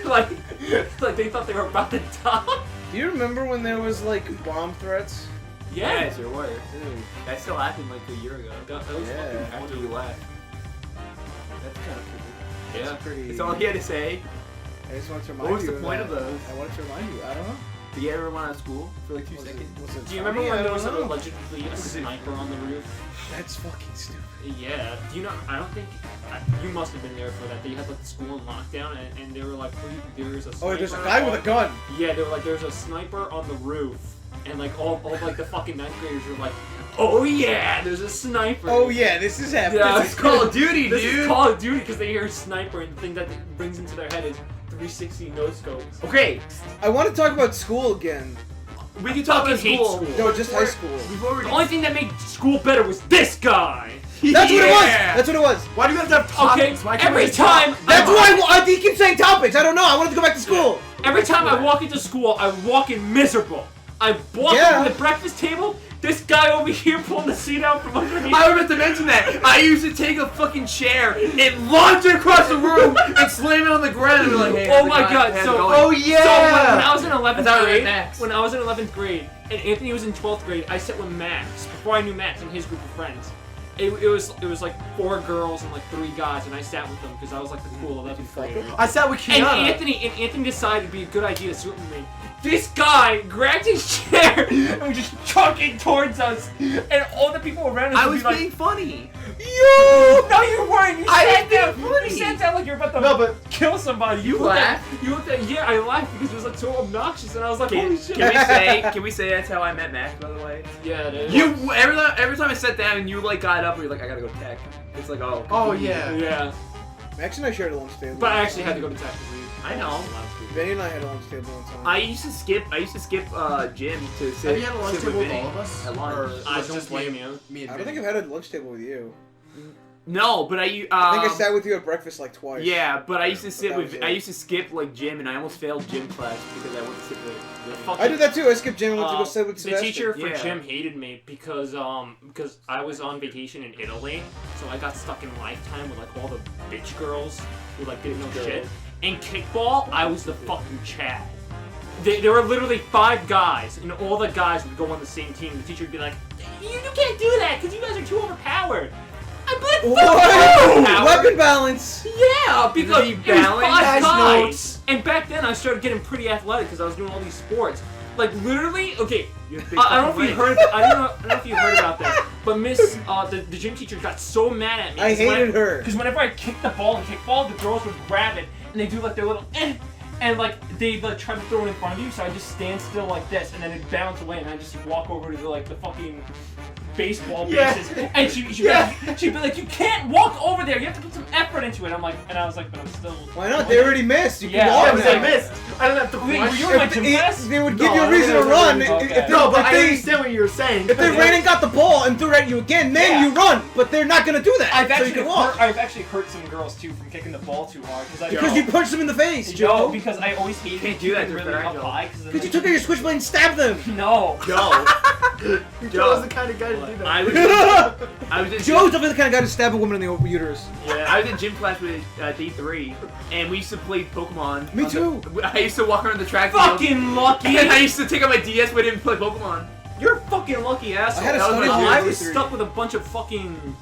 like they thought they were about to die. Do you remember when there was like bomb threats? Yeah. there were. That still happened like a year ago. That was Yeah. fucking After funny. you left. That's kind of cool. Yeah. Pretty. That's all he had to say. I just wanted to remind What was you. the point of that. those? I wanted to remind you. I don't know. Did you ever run out of school for like 2 Was it- seconds? was it Do you remember funny? when I there don't was know. allegedly a sniper on the roof? That's fucking stupid. Yeah. Do you know? I don't think you must have been there for that. They had like the school in lockdown, and they were like, "There's a sniper." Oh, there's a guy with a gun. Yeah, they were like, "There's a sniper on the roof," and like all like the fucking ninth graders were like, "Oh yeah, there's a sniper." Oh yeah, this is happening. Yeah. This is Call of Duty, This dude. is Call of Duty because they hear sniper and the thing that brings into their head is 360 no scopes. Okay, I want to talk about school again. we can talk fucking about hate school. school. No, just high school. Before we The only thing that made school better was this guy. That's what it was. Yeah. That's what it was. Why do you have to have Okay, topics? Why can't every we just talk? time. That's why he keeps saying topics. I don't know. I wanted to go back to school. Every time I walk into school, I walk in miserable. I walk Yeah. up to the breakfast table. This guy over here pulling the seat out from underneath. I was about to mention that. I used to take a fucking chair and launch it across the room and slam it on the ground and be like, hey, Oh how's it my going? God, How's so- it going? Oh So yeah. when I was in 11th I thought we were grade, next. when I was in 11th grade, and Anthony was in 12th grade, I sat with Max before I knew Max and his group of friends. It was like 4 girls and like 3 guys, and I sat with them because I was like the cool 11th grader. I sat with And Kiana. Anthony decided it'd be a good idea to sit with me. This guy grabbed his chair and was just chucking towards us, and all the people around us I would was be like, being funny. You. "No, you weren't. You I sat was down. being funny. You sat down like you're about to No, but kill somebody." You looked at- laughed? You looked at. Yeah, I laughed because it was like so obnoxious, and I was like, "Holy shit!" Can we say that's how I met Max, by the way? Yeah, it is. You every time I sat down and you like got up and you're like, I gotta go tech. It's like, oh. oh yeah. Yeah, Max and I shared a lunch table. but I actually had to go to tech. I know. Benny and I had a lunch table one time. I used to skip gym to sit. Have you had a lunch sit table with Vinny all of us? At lunch. Or I was it just me blame you. Me and I don't think Vinny? I've had a lunch table with you. No, but I think I sat with you at breakfast like twice. Yeah, but I used to sit that with. was I it. used to skip like gym, and I almost failed gym class because I went to sit with. I did that too. I skipped gym and went to go sit with The Sebastian. teacher for Yeah. gym hated me because I was on vacation in Italy, so I got stuck in Lifetime with like all the bitch girls who like didn't know shit. In kickball, I was the fucking Chad. There were literally 5 guys, and all the guys would go on the same team. The teacher would be like, "You can't do that because you guys are too overpowered." I'm like, Whoa! "Fuck you!" Weapon balance. Yeah, because Be it was 5 balanced. guys. Notes. And back then, I started getting pretty athletic because I was doing all these sports. Like literally, okay. You have big I don't know fucking if you legs. heard. I don't know if you heard about this. But Miss, the gym teacher got so mad at me. I hated her. Because whenever I kicked the ball and kickball, the girls would grab it and they do like their little and like they like try to throw it in front of you. So I just stand still like this and then it bounce away and I just walk over to the fucking baseball bases. And she'd be like, you can't walk over there. You have to put some effort into it. And I was like, but I'm still. Why not? They already missed. You can Yeah, walk I was now. like, missed. I don't have to Wait, rush. you were in my gym class? They would give No, you I a don't reason to think run. Okay. No, but I they, understand what you were saying. if they ran and got the ball and threw it at you again, then you run. But they're not gonna do that. I've so you can walk. I've actually hurt some girls too from kicking the ball too hard Because you punched them in the face, Joe. No, because I always hated Can't do that to really Barry up Joe. high. Because you took out your switchblade and stabbed them. No. Joe's the kind of guy to do that. I was in Joe's definitely the kind of guy to stab a woman in the uterus. Yeah. I was in gym class with D3, and we used to play Pokemon. Me too. I used to walk around the track field, Fucking lucky. and I used to take out my DS with him and play Pokemon. You're a fucking lucky asshole. I had a That was study my group I with was D3. stuck with a bunch of fucking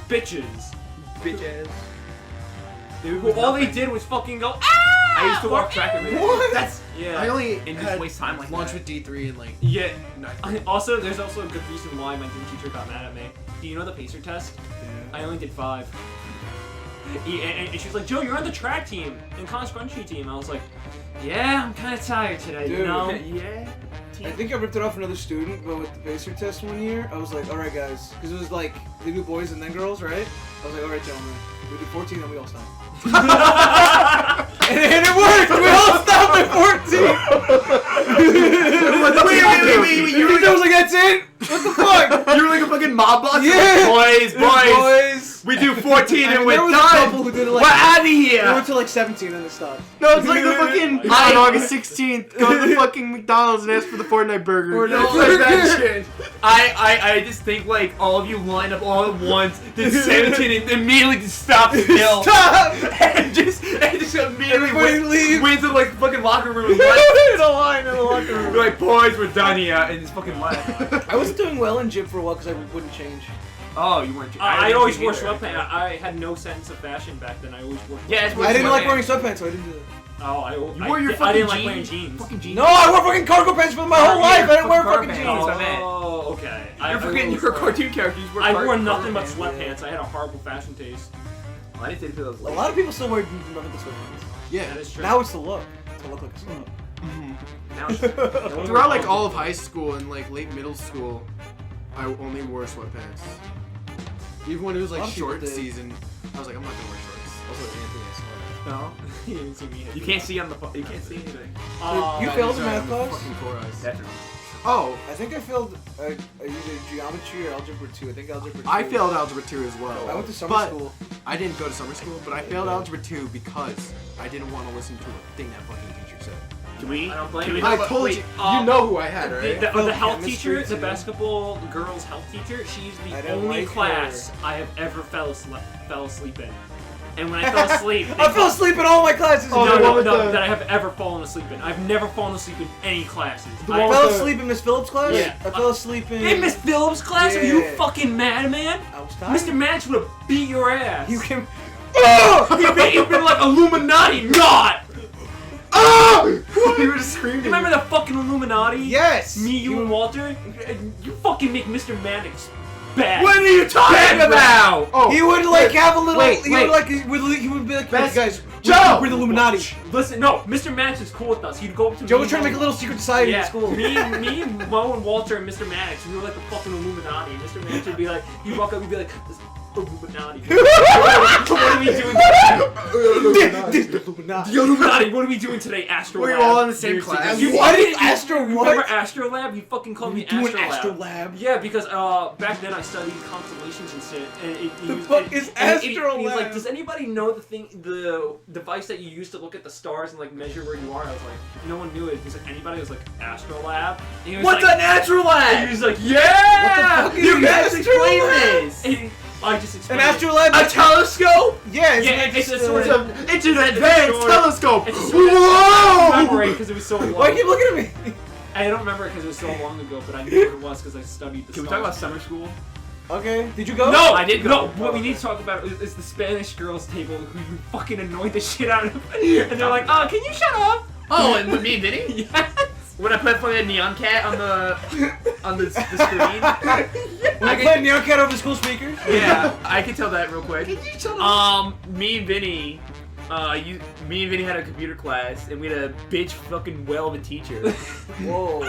bitches. Bitch ass. Who all they did was fucking go, ah! I used to walk track with him. What? That's. Yeah. I only And just had waste time like lunch that. with D3 and like. Yeah. Night. Also, there's also a good reason why my gym teacher got mad at me. Do you know the pacer test? I only did 5. And she was like, Joe, you're on the track team and cross country team. I was like, yeah, I'm kind of tired today, you Dude. know? Yeah. I think I ripped it off another student, but with the pacer test one year, I was like, alright guys, because it was like, they do boys and then girls, right? I was like, alright gentlemen, we do 14 and we all stop. and it worked! We all stopped at 14! Wait, You think I was like, that's it? What the fuck? You were like a fucking mob boss? Yeah! Boys! We do 14 and we're there was a couple done! who did it We're like, out of they here! went to like 17 and then stopped. No, it's like the fucking I- on August 16th. Go to the fucking McDonald's and ask for the Fortnite burger. Fortnite No, like that shit. I just think like all of you line up all at once, did 17 and immediately just stop still. Stop! and just immediately Everybody leave. went to like the fucking locker room and left. In a line in the locker room. We're like, boys, we're done here, and just fucking left. I wasn't doing well in gym for a while because I wouldn't change. Oh, you weren't. I didn't always do wore either. sweatpants. I had no sense of fashion back then. I always wore Yeah, it's I didn't like wearing sweatpants. sweatpants, so I didn't do that. Oh, You wore your I fucking didn't jeans. like wearing jeans. Fucking jeans. No, I wore fucking cargo pants for my whole Yeah, life. I didn't wear fucking fucking cargo jeans. pants. Oh, okay. You're a cartoon character. You just wear I cargo wore nothing but pants. sweatpants. I had a horrible fashion taste. Oh, I didn't take those. A lot of people still wear nothing but sweatpants. Yeah. That is true. Now it's the look. To look like a slut. Now it's- Throughout like all of high school and like late middle school, I only wore sweatpants. Even when it was A like lot of people short did. season, I was like, I'm not gonna wear shorts. Also, Anthony, I No. You didn't see me. You can't see on the. You can't see anything. You failed in math class? Fucking 4 eyes. That's right. Oh, I think I failed either geometry or algebra 2. I think algebra 2. I failed algebra 2 as well. I went to summer but school. I didn't go to summer school, but I failed algebra 2 because I didn't want to listen to a thing that fucking teacher said. Can we? I don't blame can we you. talk I about- told wait, you. um, You know who I had, The, right? the, the health chemistry teacher, the too. basketball girls' health teacher, she's I the don't only like class I have ever fell asleep in. And when I fell asleep, I fell asleep in all my classes. Oh, no, the no, one with no, the- that I have ever fallen asleep in. I've never fallen asleep in any classes. I I, fell the- asleep in Miss Phillips' class. Yeah. I fell asleep in. in Miss Phillips' class? Are you Yeah. fucking mad, man? I was tired. Mr. Maddox would have beat your ass. You can. You've been like Illuminati, not! You were just screaming. Remember the fucking Illuminati? Yes. Me, you, and Walter? You fucking make Mr. Maddox bad. What are you talking about? Oh, He would like have a little. wait, he wait. would like. He would be like, Best- guys, Joe! we're the Illuminati. Listen, no, Mr. Maddox is cool with us. He'd go up to Joe me was trying to and make a little secret society yeah, in school. me, Mo, and Walter, and Mr. Maddox, we were like the fucking Illuminati. Mr. Maddox would be like, he'd walk up and be like, this Illuminati. What are we doing today? This Illuminati. The Illuminati, what are we doing today, Astro Were you Lab? all in the same You're class? You What? fucking- Astro you what? Remember Astro Lab? You fucking called me doing Astro Astro Lab? Yeah, because back then I studied constellations and shit. And The fuck is Astro He's like, Lab? does anybody know the device that you use to look at the stars and like measure where you are? I was like, no one knew it. He's like, anybody? I was like, Astro Lab. And he was What's like, a natural And lab? he was like, yeah! What the fuck is You an guys Astro explain Lab? this. And I just An explained Astro it. Lab? A telescope? Yeah, Yeah, it's a sort of. It's an advanced sort of- telescope. It's a sort of, I don't remember it because it was so long. Why are you looking at me? I don't remember it because it was so long ago, but I knew what it was because I studied the Can we stars. talk about summer school? Okay, did you go? No, I did go. No, what we need to talk about is the Spanish girls table who fucking annoyed the shit out of me. And they're like, can you shut up? Oh, and with me and Vinny? Yes. when I put fucking neon cat on the screen. I played Neon Cat over the school speakers. Yeah, I can tell that real quick. Can you tell them? Me and Vinny, me and Vinny had a computer class, and we had a bitch fucking whale of a teacher. Whoa.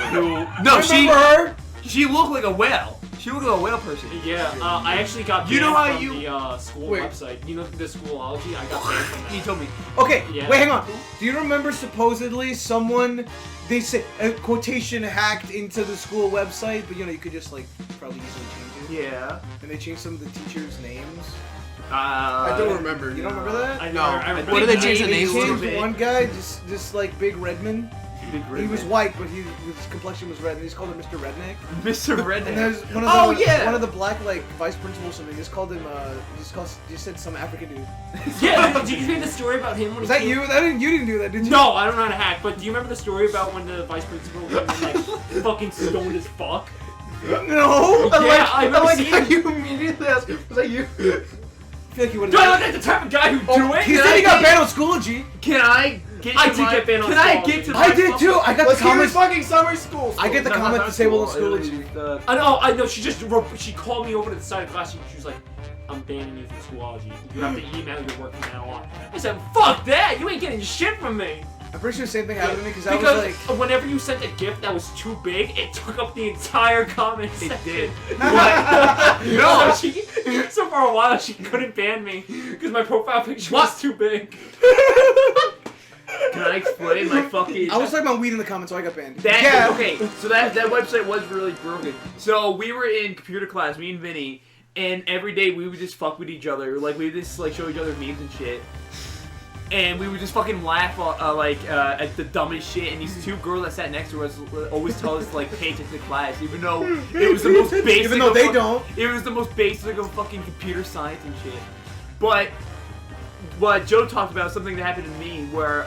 No, her? She looked like a whale. She looked like a whale person. Yeah, I actually got You know banned how from you- the school Wait. website. You know the Schoolology? I got banned. He told me. Okay, Yeah. wait, hang on. Do you remember supposedly someone, they said, a quotation hacked into the school website, but you could just like probably easily change it? Yeah. And they changed some of the teachers' names? I don't remember. You don't remember that? I No. I remember What did they that. change the They names changed to? one guy, just like Big Redman. Big He was redneck. white, but his complexion was red, and he's called him Mr. Redneck. Mr. And Redneck. there's one of one of the black like vice principals or something. Just called him. Just said some African dude. Yeah, did you hear the story about him? When Was he that came- you? You didn't do that, did you? No, I don't know how to hack, but do you remember the story about when the vice principal was like fucking stoned as fuck? No. Yeah, I remember seeing how you immediately asked, was that you? I feel like you would Do I look like the type of guy who do it? He said he got banned on Schoology. Can I get I to did my, get banned on Can I Schoology. get to I my did too. I got Let's the hear comments. his fucking summer school. I get the No, comments not disabled on school. It was Schoology. the- I know, she called me over to the side of class and she was like, I'm banning you from Schoology. You have to email your work from now on. I said, fuck that! You ain't getting shit from me! I'm pretty sure the same thing happened to me because I was Because like, whenever you sent a gift that was too big, it took up the entire comment It section. did. No, so for a while she couldn't ban me because my profile picture was too big. Can I explain my fucking? I was talking about weed in the comments, so I got banned. That, Yeah. Okay, so that website was really broken. So we were in computer class, me and Vinny, and every day we would just fuck with each other. Like we would just like show each other memes and shit. And we would just fucking laugh at the dumbest shit. And these two girls that sat next to us would always tell us to like pay attention to class, even though it was the most basic. Even though of they fu- don't. It was the most basic of fucking computer science and shit. But what Joe talked about, something that happened to me where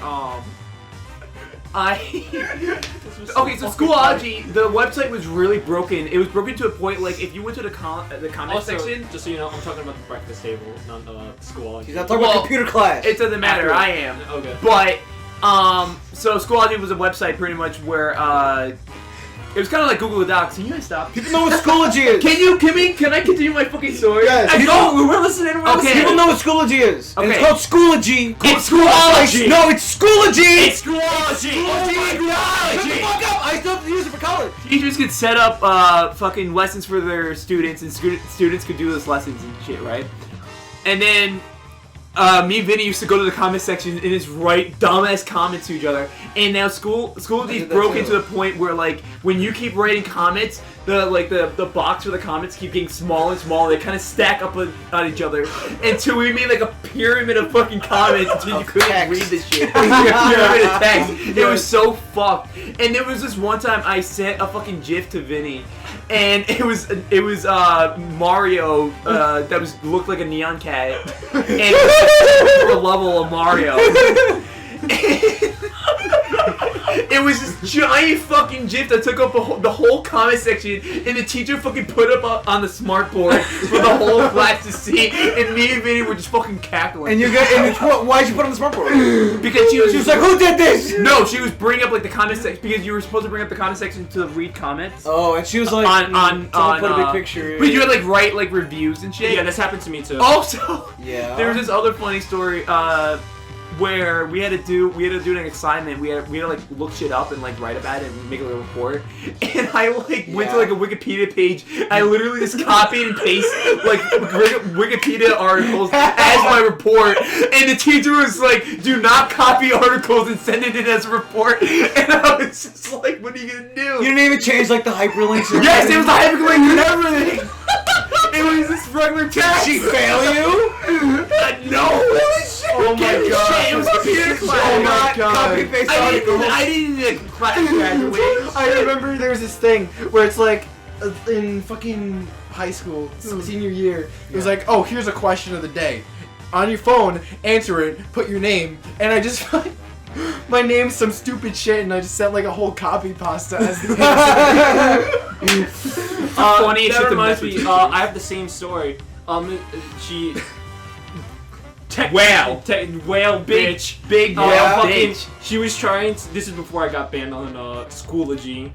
Okay, so Schoology, the website was really broken. It was broken to a point like if you went to the comment Also, section, just so you know, I'm talking about the breakfast table, not Schoology. He's not talking Well, about computer class. it doesn't matter. I am. Okay. But so Schoology was a website pretty much where it was kind of like Google Docs. Can you guys stop? People know what Schoology is. Can I continue my fucking story? Yes. I know, we're listening. Okay. People know what Schoology is. And Okay. it's called Schoology. It's Schoology. No, it's Schoology. It's Schoology. Shut the fuck up. I still have to use it for college. Teachers could set up fucking lessons for their students, and students could do those lessons and shit, right? And then me and Vinny used to go to the comment section and just write dumbass comments to each other. And now Schoology's that broken too. to the point where like when you keep writing comments, the box for the comments keep getting smaller and smaller. They kind of stack up on each other until we made like a pyramid of fucking comments until you couldn't text. read the shit. A pyramid of text. It was so fucked. And there was this one time I sent a fucking GIF to Vinny, and it was Mario that looked like a neon cat, and it was a level of Mario. It was this giant fucking GIF that took up the whole comment section, and the teacher fucking put up on the smartboard for the whole class to see, and me and Vinny were just fucking cackling. And why'd you put it on the smartboard? Because she was like, who did this? No, she was bringing up like the comment section because you were supposed to bring up the comment section to read comments. Oh, and she was like, on someone put a big picture. But you had like write like reviews and shit. Yeah, this happened to me too. Also, Yeah. there was this other funny story where we had to do an assignment. We had to like look shit up and like write about it and make a little report. And I like went to like a Wikipedia page. I literally just copied and pasted like Wikipedia articles as my report. And the teacher was like, "Do not copy articles and send it in as a report." And I was just like, "What are you gonna do?" You didn't even change like the hyperlinks. Or Yes, it anything? was the hyperlink and everything. It was this regular text. Did she fail you? No. Oh my god. It was computer class. Oh my god. Copy paste articles. I didn't class graduate. I remember there was this thing where it's like in fucking high school, senior year, it was like, oh, here's a question of the day. On your phone, answer it, put your name, and I just my name's some stupid shit, and I just sent like a whole copy pasta as the answer. Funniest that shit to reminds mess me. with. I have the same story. She Whale. Whale bitch. Big whale Fucking, bitch. she was trying to, this is before I got banned on Schoology.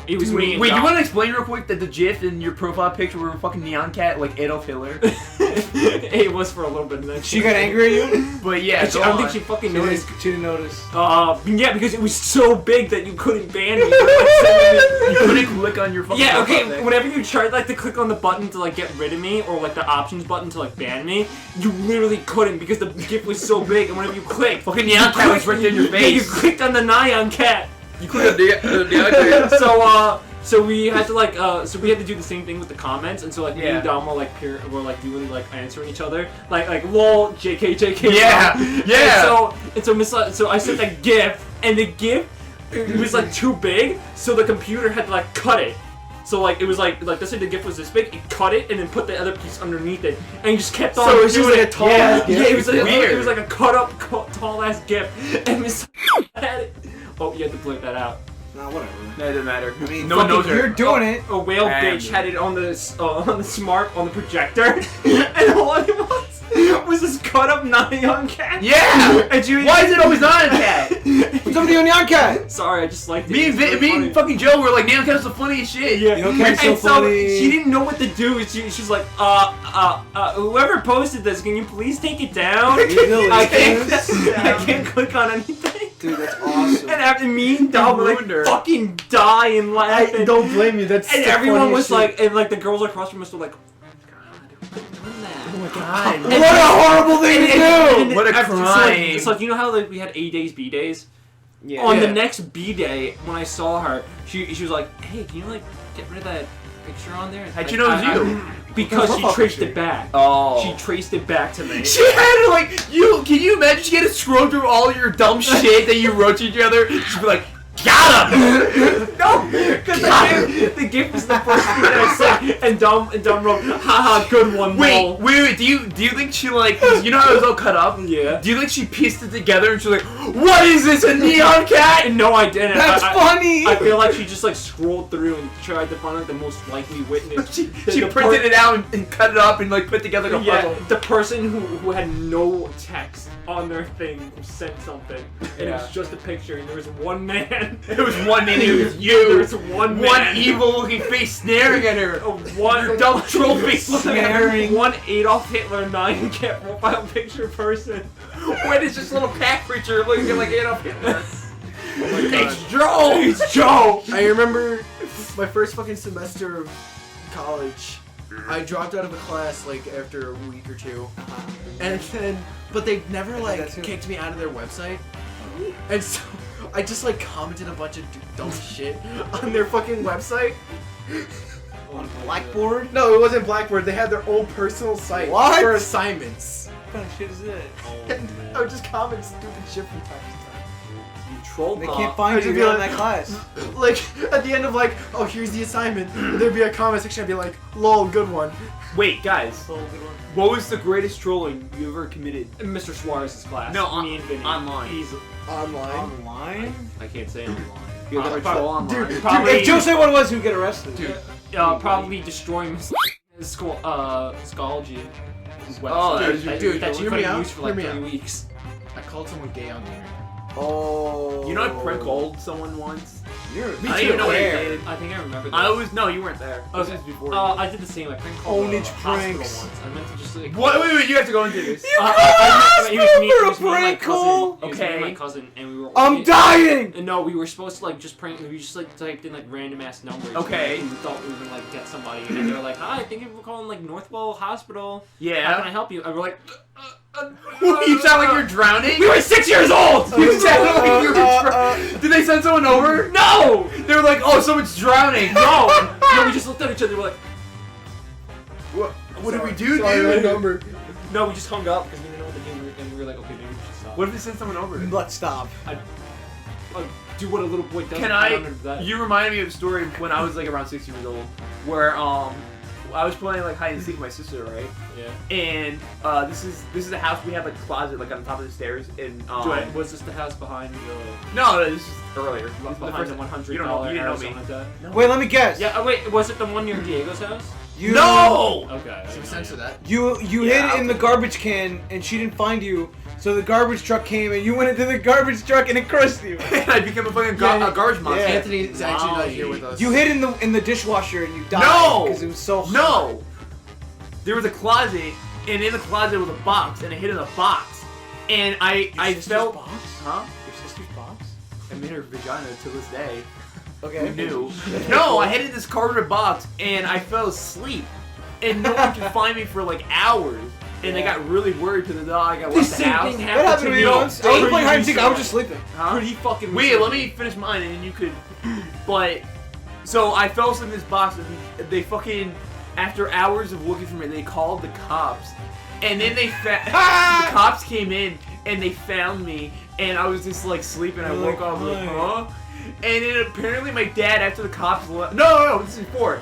It was me and Wait, Dom. you want to explain real quick that the GIF in your profile picture were a fucking neon cat like Adolf Hitler? It was for a little bit. And then She got angry at you? But yeah, I don't think she fucking She noticed. didn't notice. Yeah, because it was so big that you couldn't ban me. you couldn't click on your fucking Yeah, profile okay, pic. whenever you tried like to click on the button to like get rid of me, or like the options button to like ban me, you literally couldn't because the GIF was so big, and whenever you clicked, Fucking neon cat was right there in your yeah, you face. clicked on the Nyan cat. You clicked on the So we had to like, so we had to do the same thing with the comments, and so like me Yeah. and Dom were like doing like answering each other, like lol, JK, JK. Yeah, yeah. And so I sent that GIF, and the GIF it was like too big, so the computer had to like cut it. So like it was like let's say the GIF was this big, it cut it and then put the other piece underneath it, and he just kept on. So it was just doing like a tall ass GIF? Yeah, it was like Weird. it was like a tall ass GIF, and Miss had it. Oh, you had to blur that out. Nah, whatever. No, it doesn't matter. I mean, no one knows you're her. doing it. A whale Damn. bitch had it on the smart on the projector, and all it was this cut up Nyan cat. Yeah! And you. Why is it always not a cat? What's up with the neon cat? Sorry, I just liked it. Me It was really and funny. fucking Joe were like, neon cat's the funniest shit. Yeah. Neon cat's so And funny. she didn't know what to do. She's like, whoever posted this, can you please take it down? I can't click on anything. Dude, that's awesome. And after me and Dom were like ruined her. fucking dying laughing. I don't blame you. That's And the everyone funniest was shit. like, and like the girls across from us were like, oh my god, God. And- What a horrible thing to do! What a after- crime. It's like you know how like we had A days, B days. Yeah. On the Yeah. next B day, when I saw her, she was like, "Hey, can you like get rid of that picture on there?" How'd Like, you know it was you? Because she Profile traced picture. it back. Oh. She traced it back to me. She had to like can you imagine she had to scroll through all your dumb shit that you wrote to each other? She'd be like, got him! No, because the gift was the first thing that I said, and Dom wrote, haha, good one, lol. Wait, do you think she like, 'cause you know how it was all cut up? Yeah. Do you think she pieced it together and she was like, what is this, a neon cat? And no, I didn't. That's funny! I feel like she just like scrolled through and tried to find like the most likely witness. She The printed it out and cut it up and like put together like a Yeah, puzzle. the person who had no text on their thing sent something, and it was just a picture, and there was one man. It was one man, it was There you. was one man. One evil-looking face staring at her. One Dumb troll face looking at her. Staring. One Adolf Hitler 9 cat profile picture person. When is this little cat creature looking like Adolf Hitler? It's Joe. It's Joe. I remember my first fucking semester of college. I dropped out of a class like after a week or two, and then but they never like that too. kicked me out of their website, and so I just like commented a bunch of dumb shit on their fucking website. On Blackboard? No, it wasn't Blackboard. They had their own personal site What? for assignments. What kind of shit is that? And I would just comment stupid shit from time to You troll. They can't find you if you're in that class. time. Like at the end of like, oh here's the assignment, there'd be a comment section. I'd be like, lol, good one. Wait, guys. So good one. What was the greatest trolling you ever committed? In Mr. Suarez's class. No, me and Vinny. online. Easily. Online. Online? I can't say online. You ever troll online? Dude, Probably. If Joe said what it was, he'd get arrested. Dude. Probably destroying his school, Schoology. Oh, dude, that you hear me couldn't out, use for like hear me 3 out. weeks. I called someone gay on the internet. Oh. You know I prank called someone once? You're I don't even know what I did. I think I remember that. No, you weren't there. Okay. This was before. I did the same. I prank called Ownage a hospital pranks. once. I meant to just like. What? Wait, you have to go into this. It was me, it was me and my prank cousin. call? It was me and my Okay. cousin, and we were. I'm dying! And no, we were supposed to like just prank. We just like typed in like random ass numbers. Okay. And we thought we were gonna like get somebody, and they were like, "Hi, thank you for calling like Northwell Hospital. How can I Yeah. help you?" And we're like, You sound like you're drowning. "We were 6 years old." You sound like you were drowning. Did they send someone over? No, They were like, oh, someone's drowning. no. We just looked at each other. We're like, What do we do, Sorry, dude? my number. no. We just hung up because we didn't know what to do, and we were like, okay, maybe we should stop. What if they send someone over? Let's stop. Do what a little boy does. Can don't I? remember that. You reminded me of a story when I was like around 6 years old, where I was playing like hide and seek with my sister, right? Yeah. And this is a house we have like a closet like on top of the stairs, and Was this the house behind the? no, this is earlier. This is Behind the first- $100 you don't know me. Arizona debt? Wait, let me guess. Yeah, wait, was it the one near Diego's house? No! Okay. Should we censor that? You hid it in the garbage can, and she didn't find you. So the garbage truck came, and you went into the garbage truck, and it crushed you. And I became a fucking garbage monster. Yeah. Anthony is actually not here with us. You hid in the dishwasher, and you died. No! Because it was so hot. No! There was a closet, and in the closet was a box, and I hid in the box. And I felt... Box? Huh? Your sister's box? I'm in her vagina to this day. Okay. Who knew? No, I hid in this cardboard box, and I fell asleep. And no one could find me for like hours. And I got really worried to the dog. I left the house. That happened to me once. I was playing hide and seek. I was just sleeping. Huh? Pretty fucking. Wait, let me finish mine, and then you could. But so I fell asleep in this box, and they fucking, after hours of looking for me, they called the cops, and then the cops came in and they found me, and I was just like sleeping. I woke up, I was like, huh? And then apparently my dad, after the cops left, no, this is before.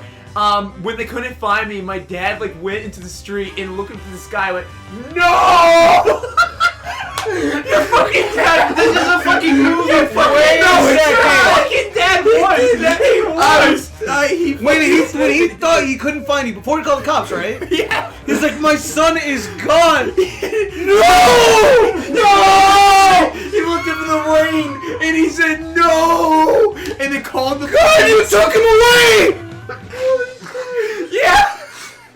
When they couldn't find me, my dad like went into the street and looked into the sky, went, no! Your fucking dad! This is a fucking movie! Your fucking dad was! When he thought he couldn't find you before he called the cops, right? Yeah! He's like, my son is gone! No! No! He looked up in the rain and he said no! And they called the God, you took him away! Yeah!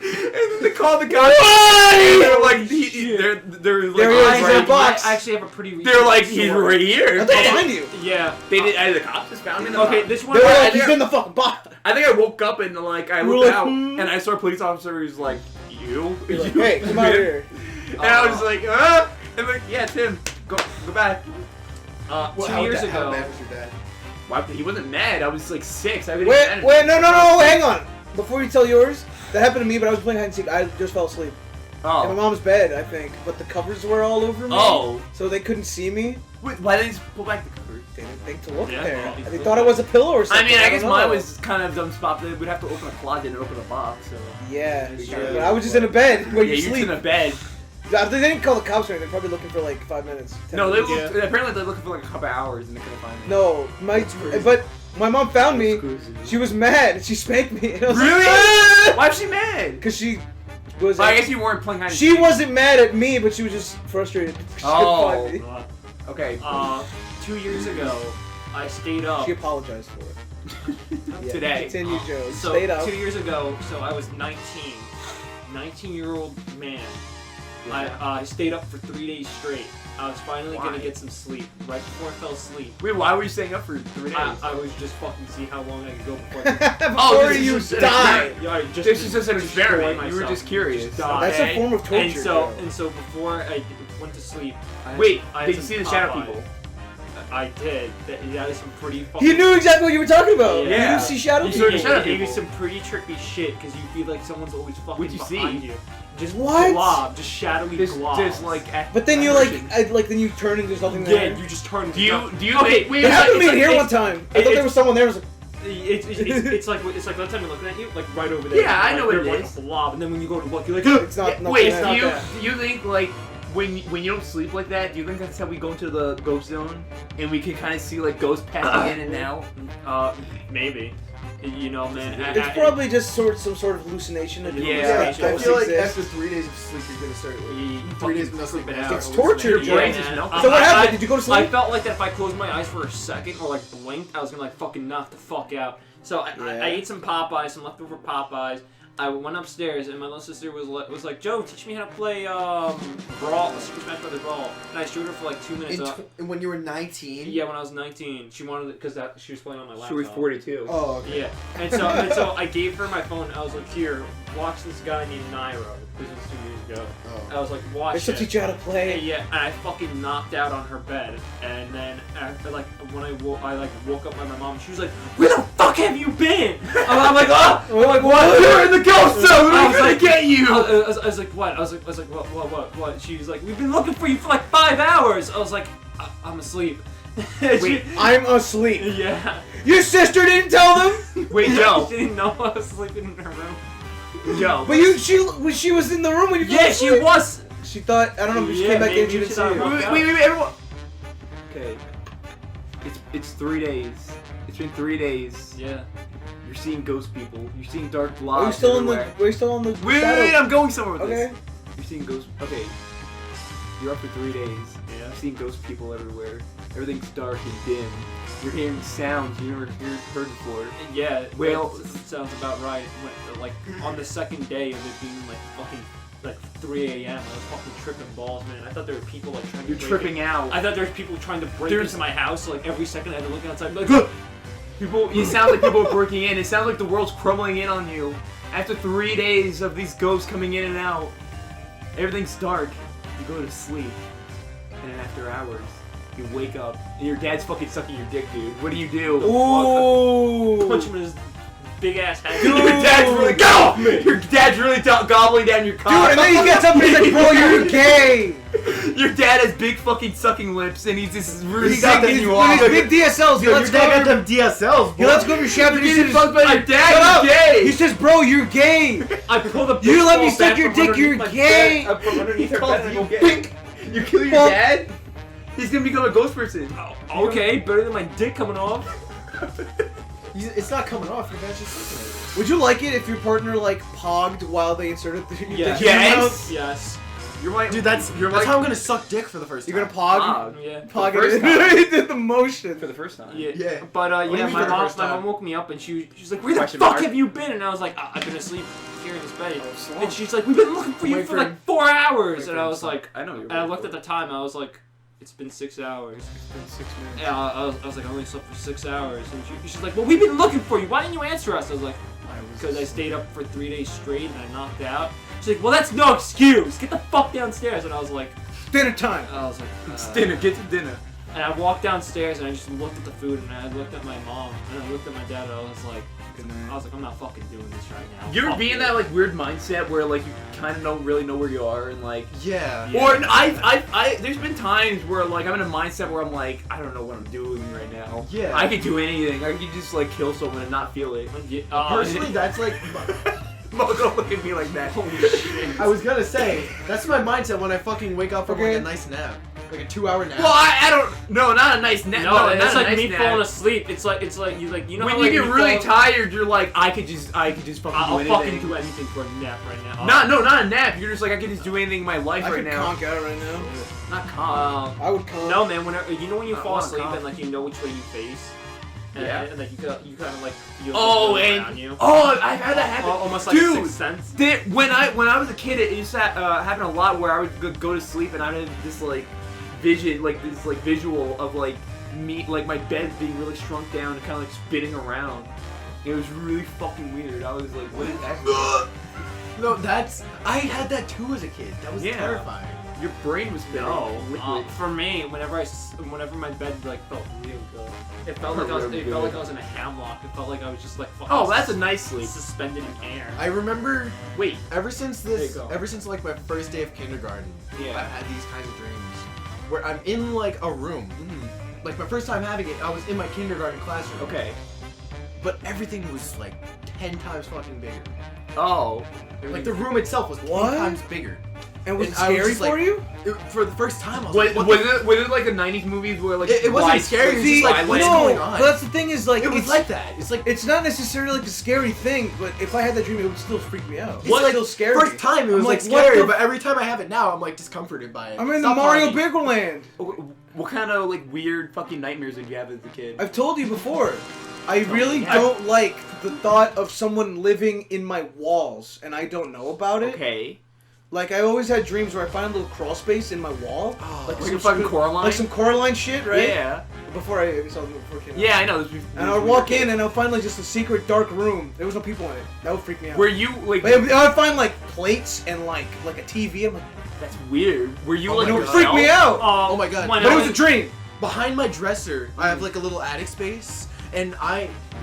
And then they called the cops. And they're like, they're like, There he is, in the box. I actually have a pretty. They're like, he's right here. How'd they find you? Yeah. They did. The cops just found me. Okay, this one. They were like, he's in the fucking box. I think I woke up and like I You were looked like, out and I saw a police officer who's like, you? You're like, hey, come out here. And I was like, and like, yeah, Tim, go back. 2 years ago. How bad was your dad? Why? He wasn't mad. I was like 6. I Wait, no, hang on. Before you tell yours, that happened to me, but I was playing hide and seek. I just fell asleep. In my Oh. mom's bed, I think. But the covers were all over me. Oh. So they couldn't see me. Wait, why didn't you pull back the cover? They didn't think to look Yeah, there. well, They thought it was a pillow or I something. mean, I guess don't mine know. was kind of dumb spot. We'd have to open a closet and open a box. So. Yeah, It's sure. true. But I was just in a bed where Yeah, you you're sleep. in a bed. They didn't call the cops or anything. They're probably looking for like 5 minutes. 10 No, they minutes. looked, apparently they're looking for like a couple hours and they couldn't find me. No, but my mom found me. She was mad. She spanked me. And I was Really? Like, Why's she mad? because she was. Well, I guess you weren't playing hide and She seek. wasn't mad at me, but she was just frustrated. She Oh. couldn't find me. Okay. 2 years ago, I stayed up. She apologized for it. Yeah, Today. Continue, Joe. So Stayed up. 2 years ago, so I was 19. 19-year-old man. I stayed up for 3 days straight. I was finally Why? gonna get some sleep. Right before I fell asleep, Wait, why were you staying up for 3 days? I was just fucking see how long I could go before. Before this is you just an die. Yeah, I just This is just an destroy experiment. You were myself. just curious. Just die. That's a Okay. form of torture. Joe. And so before I went to sleep, Wait, I had did you some see the shadow Popeye. people? I did. That is some pretty fucking. You knew exactly what you were talking about. Yeah. You didn't see shadow You people. saw the shadow It people. was some pretty trippy shit because you feel like someone's always fucking What'd you behind see? you. Just What? glob, just shadowy globs. Just like. But then you then you turn and there's nothing there. yeah, you just turn. Do you Okay, think? Wait, It happened to me it's here like- one time. I thought it's- there was someone there. I was like, It's like that time you're looking at you, like right over there. Yeah, I know what They're it like is. a blob, and then when you go to look, you're like, it's not. nothing Wait, there. do you think like when you don't sleep like that? Do you think that's how we go into the ghost zone and we can kind of see like ghosts passing in and out? maybe. You know, man. It's probably just some sort of hallucination. That Yeah, I ghosts feel like exist. after 3 days of sleep, you're gonna start like 3 3 days of no sleep. It's torture, Your Joe. brain's just melting. So what happened? Did you go to sleep? I felt like that if I closed my eyes for a second or like blinked, I was gonna like fucking knock the fuck out. So I ate some Popeyes, some leftover Popeyes. I went upstairs and my little sister was like, Joe, teach me how to play Brawl, Super Smash Brothers Brawl. And I showed her for like 2 minutes. And when you were 19? Yeah, when I was 19, she wanted it because she was playing on my laptop. She was 42. Oh, okay. Yeah, and so I gave her my phone. I was like, here, watch this guy named Nairo. This was 2 years ago. Oh. I was like, watch They still it. teach you how to Yeah, play. yeah, and I fucking knocked out on her bed, and then after like when I woke up by my mom, she was like, "Where the fuck have you been?" I'm like, "Ah!" I'm like, "What?" You're in the ghost zone. I We're was gonna like, get you. I was like, "What?" I was like, "What?" She was like, "We've been looking for you for like 5 hours." I was like, "I'm asleep." Wait, I'm asleep. Yeah. Your sister didn't tell them. Wait, Joe. She didn't know I was sleeping in her room. Joe. But she was in the room when you. Yeah, she was. She thought, I don't know, but she Yeah, came back in maybe and she didn't she see thought- you. Wait, everyone. Okay. It's 3 days. It's been 3 days. Yeah. You're seeing ghost people. You're seeing dark Are you blobs still on the? everywhere. Are you still on the? Wait, shadow? I'm going somewhere with Okay. this. You're seeing ghosts. Okay. You're up for 3 days. Yeah. You're seeing ghost people everywhere. Everything's dark and dim. You're hearing sounds you never heard before. Yeah, Well- that sounds about right. Like on the second day of it being like fucking like 3 a.m. I was fucking tripping balls, man. I thought there were people like trying to You're break tripping out. I thought there was people trying to break There's- into my house. So, like every second I had to look outside, and be like, look. People. It sounds like people are breaking in. It sounds like the world's crumbling in on you. After 3 days of these ghosts coming in and out, everything's dark. You go to sleep, and then after hours, you wake up, and your dad's fucking sucking your dick, dude. What do? Ooh. Punch him in his big ass head. Your dad's really get off me. Your dad's really gobbling down your cock. Dude, and then he gets up and he's like, bro, you're gay. Your dad has big fucking sucking lips, and he's just really He got sucking them, you off. his big DSLs. He Yo, lets your go dad of got your, them DSLs, he boy. lets go of your shaft and he You're getting says, fucked by your Shut dad. up. You're gay. He says, bro, you're gay. I pull the You let me baseball suck bat your from dick, you're underneath my gay. bed, from underneath her bed, and I go, Pink. You kill your Fuck. dad? He's gonna become a ghost person. okay, better than my dick coming off. It's not coming off. Your dad's just sucking it. Would you like it if your partner like pogged while they inserted the dick in your Yes. mouth? Yes. You're my Dude, that's you're that's like, how I'm gonna suck dick for the first time. You're gonna pog? Yeah. Pog For the it. first He did the motion. for the first time. Yeah. Yeah. But do you yeah, mean my for the mom, first my time? mom woke me up and she's like, "Where the Question fuck mark. have you been?" And I was like, "I've been asleep here in this bed." so And she's like, "We've been looking for you Wait for for like 4 hours." Wait And for I him was to like, I know you're. and I looked at the time. I was like, "It's been 6 hours." It's been 6 minutes. Yeah, I was like, I only slept for 6 hours. And she's like, "Well, we've been looking for you. Why didn't you answer us?" I was like, "Because I stayed up for 3 days straight and I knocked out." She's like, "Well, that's no excuse. Get the fuck downstairs." And I was like, Dinner time. It's dinner. Get to dinner. And I walked downstairs and I just looked at the food and I looked at my mom and I looked at my dad and I was like, I'm not fucking doing this right now. You ever Fuck be in you. that like weird mindset where like you kind of don't really know where you are and like. Yeah. Yeah. Or there's been times where like I'm in a mindset where I'm like I don't know what I'm doing right now. Yeah. I could do anything. I could just like kill someone and not feel it. Personally, that's like. Mo, don't look at me like that. Holy shit. I was gonna say that's my mindset when I fucking wake up from like Okay. a nice nap, like a 2-hour nap. Well, I don't. No, not a nice nap. No, not it's a like nice me nap. falling asleep. It's like you know When how, you like, get really fall- tired, you're like I could just fucking I'll do fucking anything. do anything for a nap right now. Not a nap. You're just like I could just do anything in my life I right could now. conk out right now. Not calm. I would conk. No, man. Whenever you know when you I fall wanna asleep calm. and like you know which way you face. And, Yeah. and like you kind of like feel Oh, something around and you. I've had that happen. Almost like Dude, Sixth Sense. When I was a kid, it used to happen a lot where I would go to sleep and I would have this like vision, like this like visual of like me, like my bed being really shrunk down and kind of like spinning around. It was really fucking weird. I was like, what is that? No, I had that too as a kid. That was Yeah. terrifying. Your brain was spinning. No, liquid. for me, whenever my bed like felt real good, it felt like Real felt like good. I was in a hammock. It felt like I was just like fucking Oh, that's a nice sleep. suspended in air. I remember Wait, ever since There you go. like my first day of kindergarten, Yeah. I've had these kinds of dreams where I'm in like a room. Like my first time having it, I was in my kindergarten classroom. Okay. But everything was like 10 times fucking bigger. Oh. Like the room itself was 10 What? times bigger. And was it I was scary just for like- you? For the first time, I was Was like, what it like a '90s movie where like It wasn't lights scary, it was flick just like, violent? what's no, going on? but that's the thing is like it was it's like that. It's like It's not necessarily like a scary thing, but if I had that dream, it would still freak me out. it's What like, still scary? First time it was I'm like what scary, the- but every time I have it now, I'm like discomforted by it. I'm in Stop the Mario lying. Bigger Land. What kind of like weird fucking nightmares did you have as a kid? I've told you before. I really yeah. don't like the thought of someone living in my walls, and I don't know about it. Okay. Like I always had dreams where I find a little crawl space in my wall, Like some a fucking sp- Coraline? like some Coraline shit, right? Yeah. Before I saw them before it came out. Yeah, I know. This And I would walk in and I'll find like just a secret dark room. There was no people in it. That would freak me out. Were you like? But I'd find like plates and like a TV. I'm like, That's weird. Were you Oh like? my it would God. freak me out. Oh my God. when But I it was a dream. Behind my dresser, I have like a little attic space, and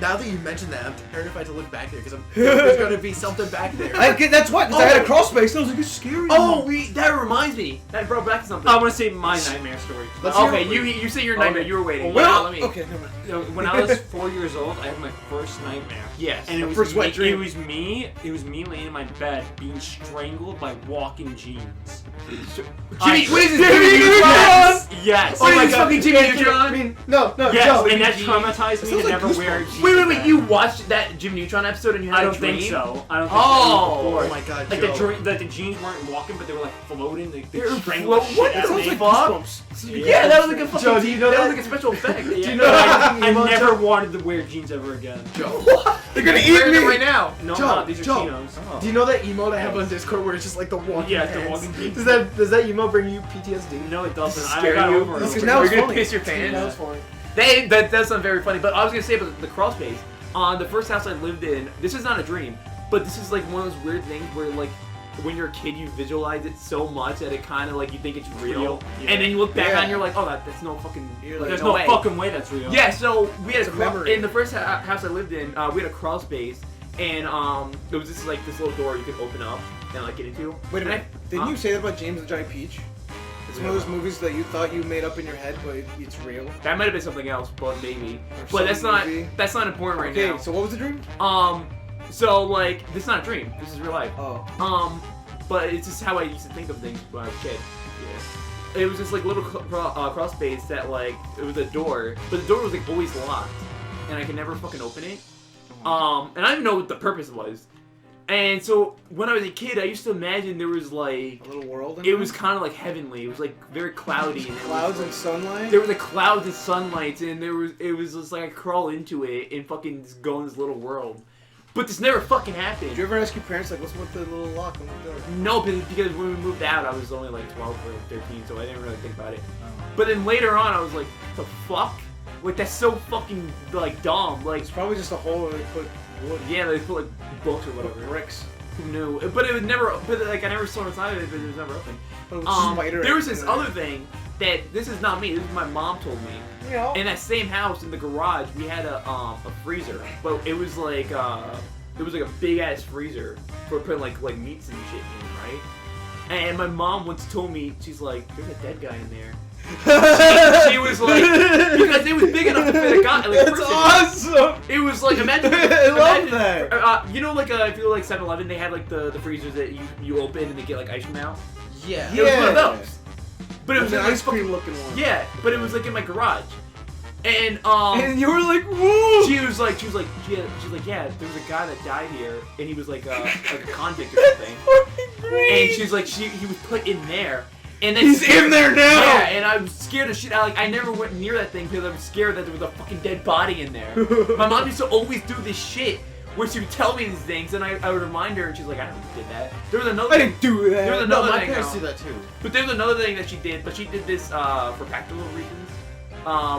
now that you mentioned that, I'm terrified to look back there because there's gonna be something back there. That's what. Because I had a crawl space. And I was like, it's scary. Oh, that reminds me. That brought back something. I want to say my nightmare story. Let's Okay, hear it. you say your nightmare. Okay. You were waiting. Well, let me. Okay, never mind. You know, when I was 4 years old, I had my first nightmare. Yes. And it was, first wet me, dream. it was me laying in my bed being strangled by walking jeans. Jimmy, what is this? Yes, Yes. Oh my Please, god, fucking Jimmy Jimmy Neutron. I mean, no, Yes, Joe. and that jeans. traumatized me Sounds to like never wear Goosebumps. jeans. Wait, you watched that Jimmy Neutron episode and you had I a don't dream? think so. I don't think Oh, so. Oh my god, Like Joe. the jeans weren't walking, but they were like floating. They They were strangled the float- shit out of what me. the fuck? Goosebumps. Yeah, that was like a fucking. Joe, do you know that that? was like a special effect. Do you know that I emo never Joe? wanted to wear jeans ever again. Joe. They're gonna eat me right now. No, Joe, I'm not. These are Joe. chinos. Do you know that emote I have on Discord where it's just like the walking Yeah, the pants? walking jeans. Does that emote bring you PTSD? No, it doesn't. I Scare got you? over it. Because over now You're it's gonna funny. piss your pants? Now it's funny. That does sound very funny, but I was gonna say about the crawl space. On the first house I lived in, this is not a dream, but this is like one of those weird things where like when you're a kid you visualize it so much that it kind of like you think it's real, Yeah. and then you look back Yeah. on it and you're like, oh, that's no fucking. You're like, There's no no way. fucking way that's real. Yeah, so we had It's a a memory. in the first house I lived in. We had a crawl space, and there was this like this little door you could open up and like get into. Wait a And minute. Didn't huh? you say that about James the Giant Peach? It's one of those movies that you thought you made up in your head, but it's real. That might have been something else, but maybe. Or But that's some not movie. important right Okay, now. so what was the dream? So like this is not a dream. This is real life. Oh. But it's just how I used to think of things when I was a kid. Yeah. It was just like little crawl space that like it was a door, but the door was like always locked, and I could never fucking open it. And I don't even know what the purpose was. And so when I was a kid, I used to imagine there was like A little world in it there? was kind of like heavenly. It was like very cloudy. And Clouds it and was, sunlight? there were like clouds and sunlight, and it was just like I crawl into it and fucking just go in this little world. But this never fucking happened. Did you ever ask your parents, like, what's with the little lock on the door? No, because when we moved out, I was only like 12 or 13, so I didn't really think about it. But then later on, I was like, the fuck? Like, that's so fucking, like, dumb. Like, It's probably just a hole where they put wood. yeah, they put, like, books or whatever. Bricks. Who knew? But it would never, but, like, I never saw inside of it, but it was never open. But it was spider There was eggs this in there. other thing that, this is not me, this is my mom told me. You know. In that same house, in the garage, we had a freezer. But it was like, it was like a big ass freezer for putting like meats and shit in, right? And my mom once told me, she's like, "There's a dead guy in there." she was like, because it was big enough to fit a guy. Like, a That's person. awesome! It was like imagine. I love imagine, that. you know, like if you go like 7-Eleven, they have like the freezers that you open and they get like ice cream out. Yeah. It was one of those. But it was an in, like, ice cream looking one. Yeah, but it was like in my garage. And And you were like, woo! She was like, yeah, there was a guy that died here, and he was like a convict or something. And she's like, he was put in there, and then He's in there now! Yeah, and I was scared of shit. I never went near that thing because I was scared that there was a fucking dead body in there. My mom used to always do this shit where she would tell me these things, and I would remind her, and she's like, I never did that. There was another. I didn't do that. There was No, another my thing. parents though. do that too. But there was another thing that she did, but she did this for practical reasons.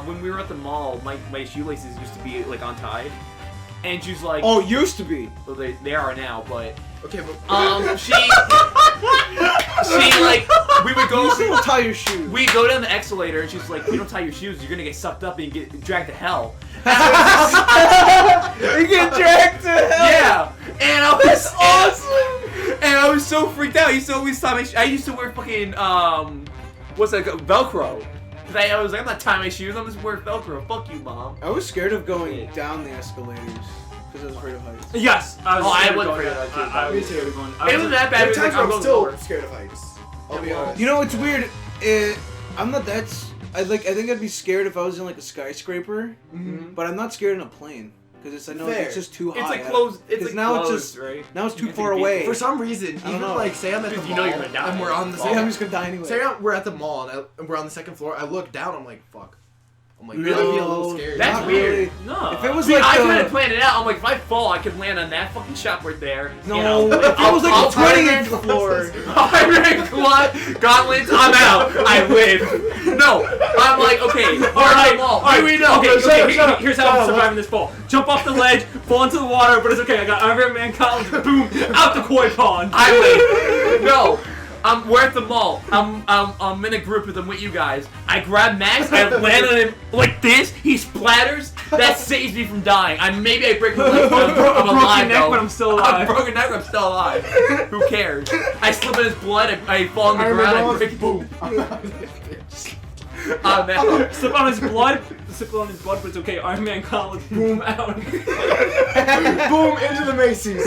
When we were at the mall, my shoelaces used to be like untied, and she's like, Oh, used to be. well, they are now, but Okay, but she like we would go. You still tie your shoes. We go down the escalator, and she's like, "You don't tie your shoes, you're gonna get sucked up and get dragged to hell." You get dragged to hell. Yeah, and I was That's awesome. and I was so freaked out. I used to always tie my. I used to wear fucking what's that? Velcro. Cause I was like, I'm not tying my shoes. I'm just wearing Velcro. Fuck you, mom. I was scared of going down the escalators because I was afraid of heights. Yes, I was. Oh, I scared wasn't of going afraid of that, there. too. I Me was too. scared of going. It wasn't that bad. there It was are like, times where I'm I'm going still lower. scared of heights. I'll be Yeah, well, honest. You know, it's weird. I'm not that. I think I'd be scared if I was in like a skyscraper, but I'm not scared in a plane because I know Fair. it's just too high. It's like closed. It's 'Cause like now it's closed, just right? now it's too You far can be- away. For some reason, don't even know. like say I'm at the Because mall you know you're gonna die. and we're on the Yeah, I'm just gonna die anyway. say we're at the mall and we're on the second floor. I look down. I'm like, fuck. I'm like, No, I'd be a little scared. That's not weird. really. No. If it was See, like I the- kind of planned it out. I'm like, if I fall, I could land on that fucking shop right there. No, you know, if it was like I'll a 20th floor. Iron gauntlets, I'm out. I live. No, I'm like, okay, alright, Alright, we know. Okay, shut okay, up. here's how I'm surviving this fall. Jump off the ledge, fall into the water, but it's okay. I got Iron Man gauntlets, boom, out the koi pond. I live. No. We're at the mall. I'm in a group with him with you guys. I grab Max. I land on him like this. He splatters. That saves me from dying. Maybe I break my leg, but I'm alive Broken neck, though. but I'm still I'm alive. broken neck, but I'm still alive. Who cares? I slip in his blood. I fall on the ground. I break. Boom. I'm out. Slip on his blood, sip on his butt, but it's okay. Iron Man Gauntlet, boom, out. Boom into the Macy's.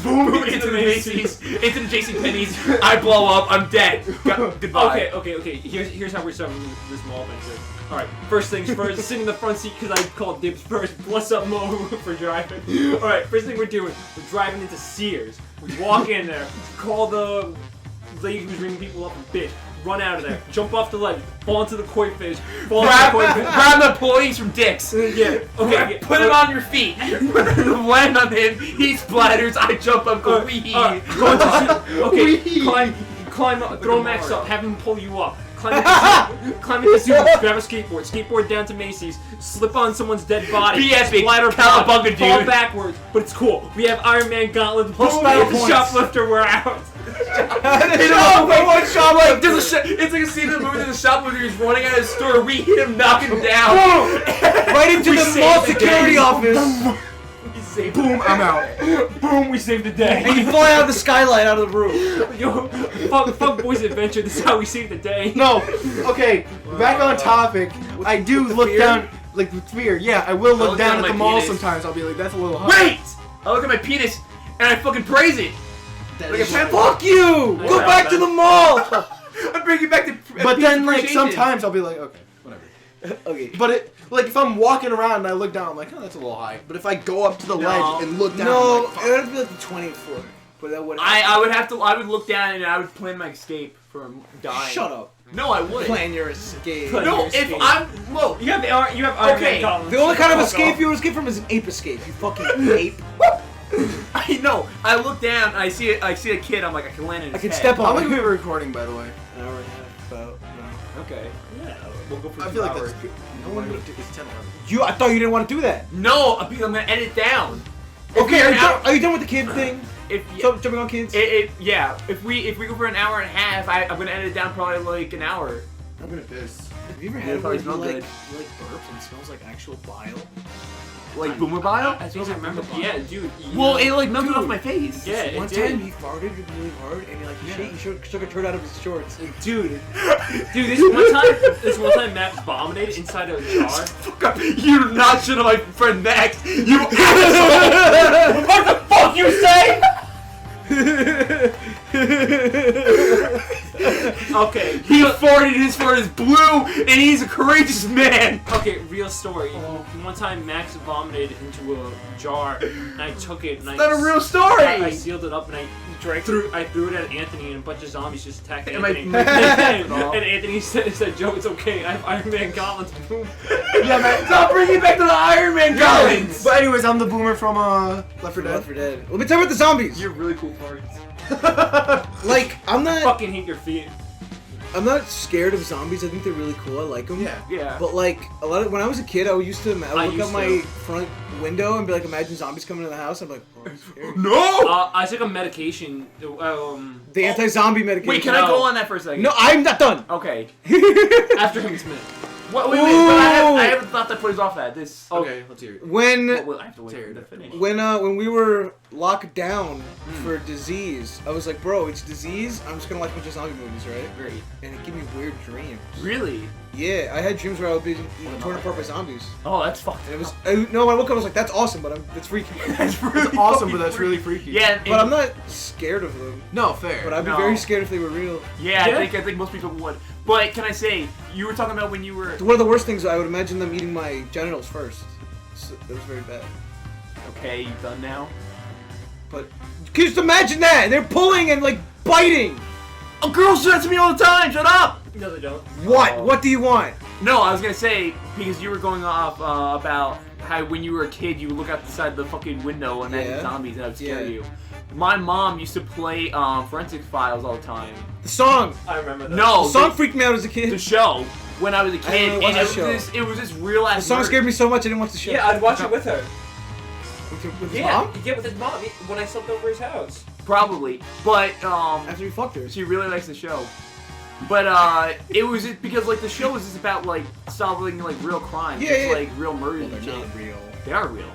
Boom into the Macy's, into the JCPenney's. I blow up. I'm dead. Goodbye. Okay. Here's how we're starting this mall adventure. All right. First things first. Sit in the front seat because I called dibs first. Bless up Mo for driving. All right. First thing we're doing, we're driving into Sears. We walk in there, call the lady who's ringing people up a bitch. Run out of there, jump off the ledge, fall into the koi fish, Grab the employees from Dick's. Yeah. Okay. Put him on your feet. Land on him. He splatters. I jump up. Go wee. Climb up, throw Max up, have him pull you up. Climb into Zoom, grab a skateboard down to Macy's, slip on someone's dead body, Be epic, splatter cowabunga, blood, fall dude. backwards, but it's cool. We have Iron Man Gauntlet, boom, battle the points. shoplifter, we're out. It's like a scene in the movie that the shoplifter is running out of the store. We hit him, knock him down. Right into We the saved mall the security day. office. Boom, I'm out. Boom, we saved the day. And you fly out the skylight out of the roof. Yo, fuck boys adventure, this is how we saved the day. No. Okay. Back on topic. I do look down, like with fear. Yeah, I will look down at the mall sometimes. I'll be like, that's a little hot. Wait! I look at my penis and I fucking praise it. Like a pet. Fuck you! Go back to the mall! I'm bringing back the. But then, like, appreciation. sometimes I'll be like, okay, whatever. Okay. But like, if I'm walking around and I look down, I'm like, oh, that's a little high. But if I go up to the ledge and look down, No, I'm like, it would have to be like the 20th floor. But that would I would look down and I would plan my escape from dying. Shut up. No, I wouldn't. Plan your escape. No, if I'm whoa. You have Iron Okay, Man Gauntlet. The only kind of Fuck escape off. you would escape from is an ape escape. You fucking ape. I know. I look down. And I see a kid. I'm like, I can land in his I can head. step how on long it. have we been recording, by the way? An hour and a half, about. Okay. Yeah. We'll go for I 2 feel like hours. that's good. No one would do this 10 hours. I thought you didn't want to do that. No, because I'm gonna edit down. Okay, we're out- are you done with the kid thing? If Jumping on kids? yeah. If we go for an hour and a half, I'm gonna edit it down probably like an hour. I'm gonna piss. Have you ever Yeah, had probably where you smell like good. burps and it smells like actual bile? Like boomer bile. I think I remember. Yeah, dude. Well, it like melted off my face. Yeah, One it time did. he farted really hard and he took a turd out of his shorts. Dude, this one time Max vomited inside a jar. Fuck up. You do not shit on my friend Max. You asshole. What the fuck you say? Okay. He farted. His fart is blue, and he's a courageous man. Okay, real story. One time Max vomited into a jar, and I took it and It's not a real story. I sealed it up and I threw it at Anthony, and a bunch of zombies just attacked Am I Anthony. missing it all? And Anthony said, Joe, it's okay. I have Iron Man gauntlets. Boom. Yeah, man. Stop bringing back to the Iron Man gauntlets. But anyways, I'm the boomer from Left 4 Dead. Left 4 Dead. Let me tell you about the zombies. You're really cool farts. Like, I'm I not fucking hate your feet. scared of zombies. I think they're really cool. I like them. Yeah. Yeah. But like when I was a kid, I used to look used out my to. front window and be like, imagine zombies coming in the house. I'm like, oh, that's scary. No. I took a medication. The anti-zombie medication. Wait, can I go on that for a second? No, I'm not done. Okay. After him, Smith. Wait, but I haven't thought that plays off that. This. Okay, let's hear it. When Well, I have to wait for Tear it to it. finish. when we were locked down for disease, I was like, bro, it's disease. I'm just gonna watch a bunch of zombie movies, right? Great. And it gave me weird dreams. Really? Yeah, I had dreams where I would be torn apart by zombies. Oh, that's fucked. And it was no. When I woke up, I was like, that's awesome, but it's freaky. That's really It's awesome, fucking but that's freaky. really freaky. Yeah, But I'm not scared of them. No, fair. But I'd be No. very scared if they were real. Yeah, I think most people would. But can I say, you were talking about when you were. One of the worst things, I would imagine them eating my genitals first. So, that was very bad. Okay, you done now? But can you just imagine that? They're pulling and like biting. Oh, girls do that to me all the time. Shut up. No, they don't. What? Oh. What do you want? No, I was gonna say because you were going off about how when you were a kid you would look outside the fucking window and Yeah. had zombies and that would scare Yeah. you. My mom used to play Forensic Files all the time. The song. I remember that. No, The song freaked me out as a the kid. show when I was a didn't kid, watch and the it was this real ass. The song scared me so much I didn't watch the show. Yeah, I'd watch it with her. With his Yeah, mom? yeah, with his mom when I slept over his house. Probably, but After we fucked her. she really likes the show. But it was just because like the show was just about like solving like real crimes, Yeah, just yeah. like real murders Well, and they're shit. not real. They are real.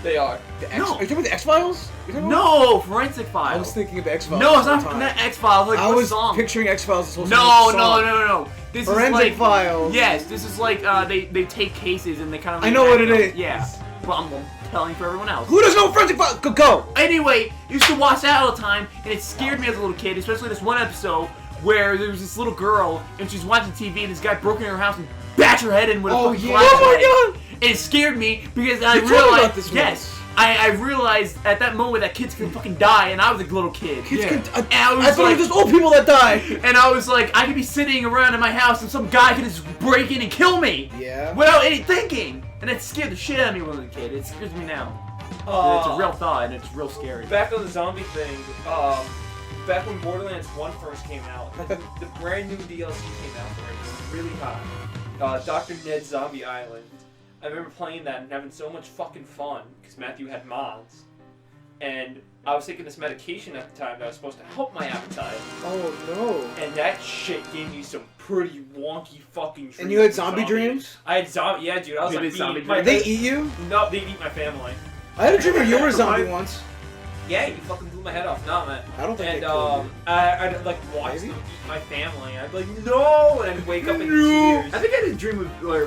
They are. No. Are you talking about the X-Files? No, Forensic I Files. was thinking of X-Files. No, it's all not the time. that X-Files. Like, I what was song? picturing X-Files as supposed to be No, a no, song. no, no. This Forensic is like, Files. Yes, this is like they take cases and they kind of. I know what it is. Yeah. Well, I'm telling for everyone else. Who doesn't know Forensic Files? Go. Anyway, I used to watch that all the time, and it scared me as a little kid, especially this one episode where there was this little girl, and she's watching TV, and this guy broke into her house and bashed her head in with a fucking flashlight. Oh my god! And it scared me because I You told me realized, about this yes, I realized at that moment that kids can fucking die, and I was a little kid. Kids can. And I I was thought it like, was just old people that die. and I was like, I could be sitting around in my house, and some guy could just break in and kill me Yeah. without any thinking, and it scared the shit out of me when I was a kid. It scares me now. It's a real thought, and it's real scary. Back on the zombie thing, back when Borderlands 1 first came out, the brand new DLC came out for it. It was really hot. Dr. Ned's Zombie Island. I remember playing that and having so much fucking fun because Matthew had mods. And I was taking this medication at the time that was supposed to help my appetite. Oh no. And that shit gave me some pretty wonky fucking dreams. And you had of zombie zombies. dreams? I had zombie, yeah, dude. I was You like, did zombie my Did they eat you? No, they'd eat my family. I had a dream where you were a zombie once. Yeah, you fucking blew my head off. Nah, man. I don't think And they killed you. I'd like watch Maybe? them eat my family. I'd be like, no, and I'd wake up in tears. I think I did a dream where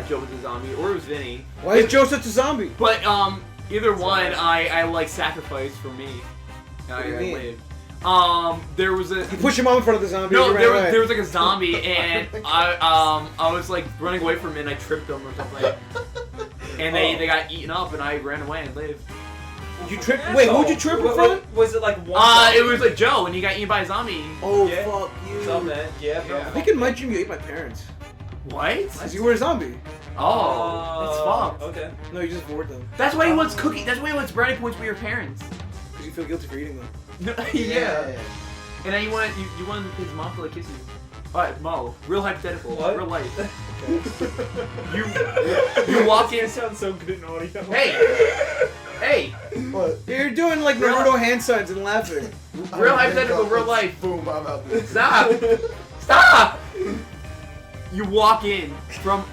Joe was a zombie, or it was Vinny. Why is Joe such a zombie? But either one, I like sacrificed for me. What do you mean? lived. There was a You push your mom in front of the zombie. no, and you there ran was away. there was like a zombie, and I was like running away from it, and I tripped them or something, and they got eaten up, and I ran away and lived. You tripped? Wait, who'd you trip in front? Was it like one? It was like Joe, and he got eaten by a zombie. Oh Yeah. fuck you. What's up, man? Yeah, bro. I think in my dream you ate my parents. What? Because you were a zombie. Oh, that's fucked. Okay. No, you just bored them. That's why he wants cookie. That's why he wants brownie points with your parents. Because you feel guilty for eating them. No, yeah. And then you want his mom to like kiss you. Alright, Mo. Real hypothetical. What? Real life. You walk in. It sounds so good in audio. Hey. What? You're doing like Naruto hand signs and laughing. Real hypothetical. Real life. Boom, I'm out there. Stop. You walk in from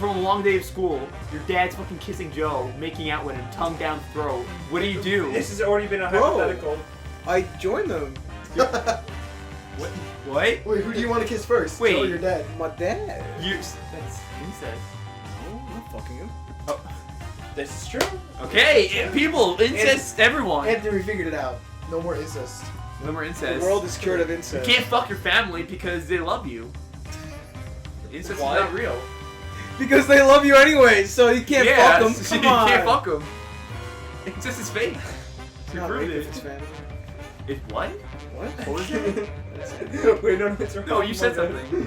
a long day of school. Your dad's fucking kissing Joe, making out with him, tongue down throat. What do you do? This has already been a Bro. hypothetical. I joined them. What? Wait, who do you want to kiss first? Wait. Joe or your dad? My dad. That's incest. No, I'm not fucking him. This is true. Okay, people, incest everyone. Anthony, we figured it out. No more incest. No more The incest. world is cured of You incest. can't fuck your family because they love you. Incest Why? is not real. Because they love you anyway, so you can't Yeah, fuck them. so Come you on. can't fuck them. Incest is fake. It's You not proved rape if it. it's family. It's what? What? What was it? Wait, no, it's wrong. No, you said something.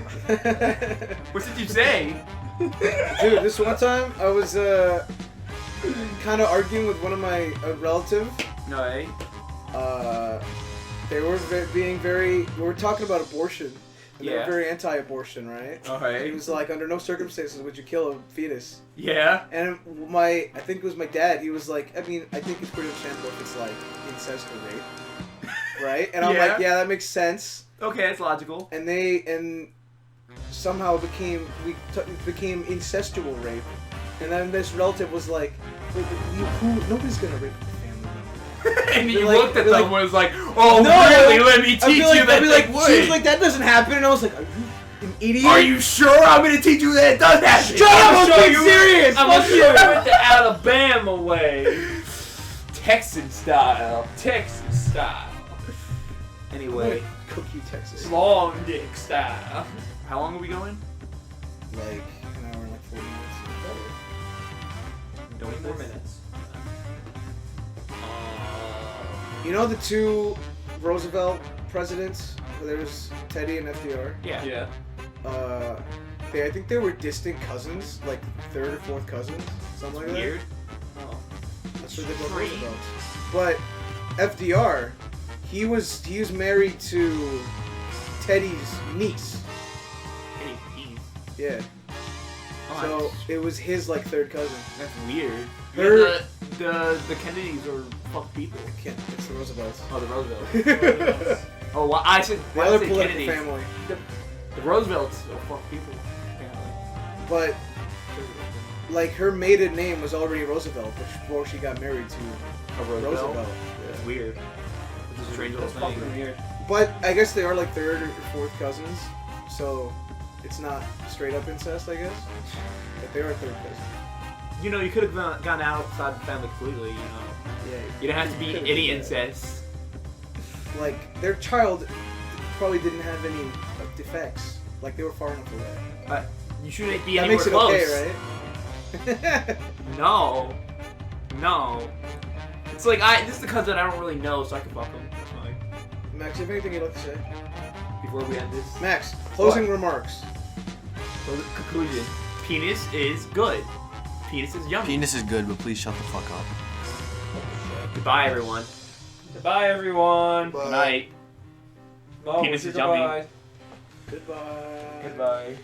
What did you say? Dude, this one time I was kind of arguing with one of my relatives. No, eh? They were being very. We were talking about abortion. And they Yeah. were very anti-abortion, right? Okay. He was like, under no circumstances would you kill a fetus. Yeah. And I think it was my dad. He was like, I think it's pretty understandable if it's like incest or rape, right? And I'm Yeah. like, yeah, that makes sense. Okay, that's logical. And somehow it became incestual rape. And then this relative was like, wait, but nobody's gonna rape a family member. And you They're like- looked at they're them like- and was like, oh, No! really? Let me I'd teach be like, you that she was would. like, that doesn't happen. And I was like, are you an idiot? Are you sure? I'm gonna teach you that it does happen. Shut up! I'm show being you- serious! I'm Fuck gonna you! show you the Alabama way. Texan style. Texas style. Anyway, Cook you, Texas. Long dick style. how long are we going? Like an hour and like 40 minutes. 24 minutes. You know the two Roosevelt presidents? There was Teddy and FDR. Yeah. Yeah. I think they were distant cousins, like third or fourth cousins, something like that. Weird. Oh. That's where they both Strange. Roosevelts. But FDR, he was married to Teddy's niece. Any Yeah. Oh, So that's, it was his like third cousin. that's weird. Her- The Kennedys are fuck people. It's the Roosevelts. Oh, the Roosevelts. the Oh, well, I said. Why other did I say political Kennedys? family. The Roosevelts are fuck people. Apparently. But like her maiden name was already Roosevelt before she got married to A Roosevelt. Roosevelt. It's weird. It's a strange little That's fucking thing. weird. But I guess they are like third or fourth cousins, so it's not straight up incest, I guess. But they are third cousins. You know, you could have gone outside the family completely, you know. Yeah. You don't have to be could've any done that. incest. Like their child probably didn't have any defects. Like they were far enough away. You shouldn't be That anywhere makes it close. okay, right? No. No. It's like, this is the cousin I don't really know, so I can fuck him. That's fine. Max, you have anything you'd like to say? Before we end this. Max, closing remarks. So the conclusion. Penis is good. Penis is yummy. Penis is good, but please shut the fuck up. Goodbye, everyone. Goodbye, everyone. Bye. Good night. Mo, Penis say is yummy. goodbye. Goodbye. Goodbye.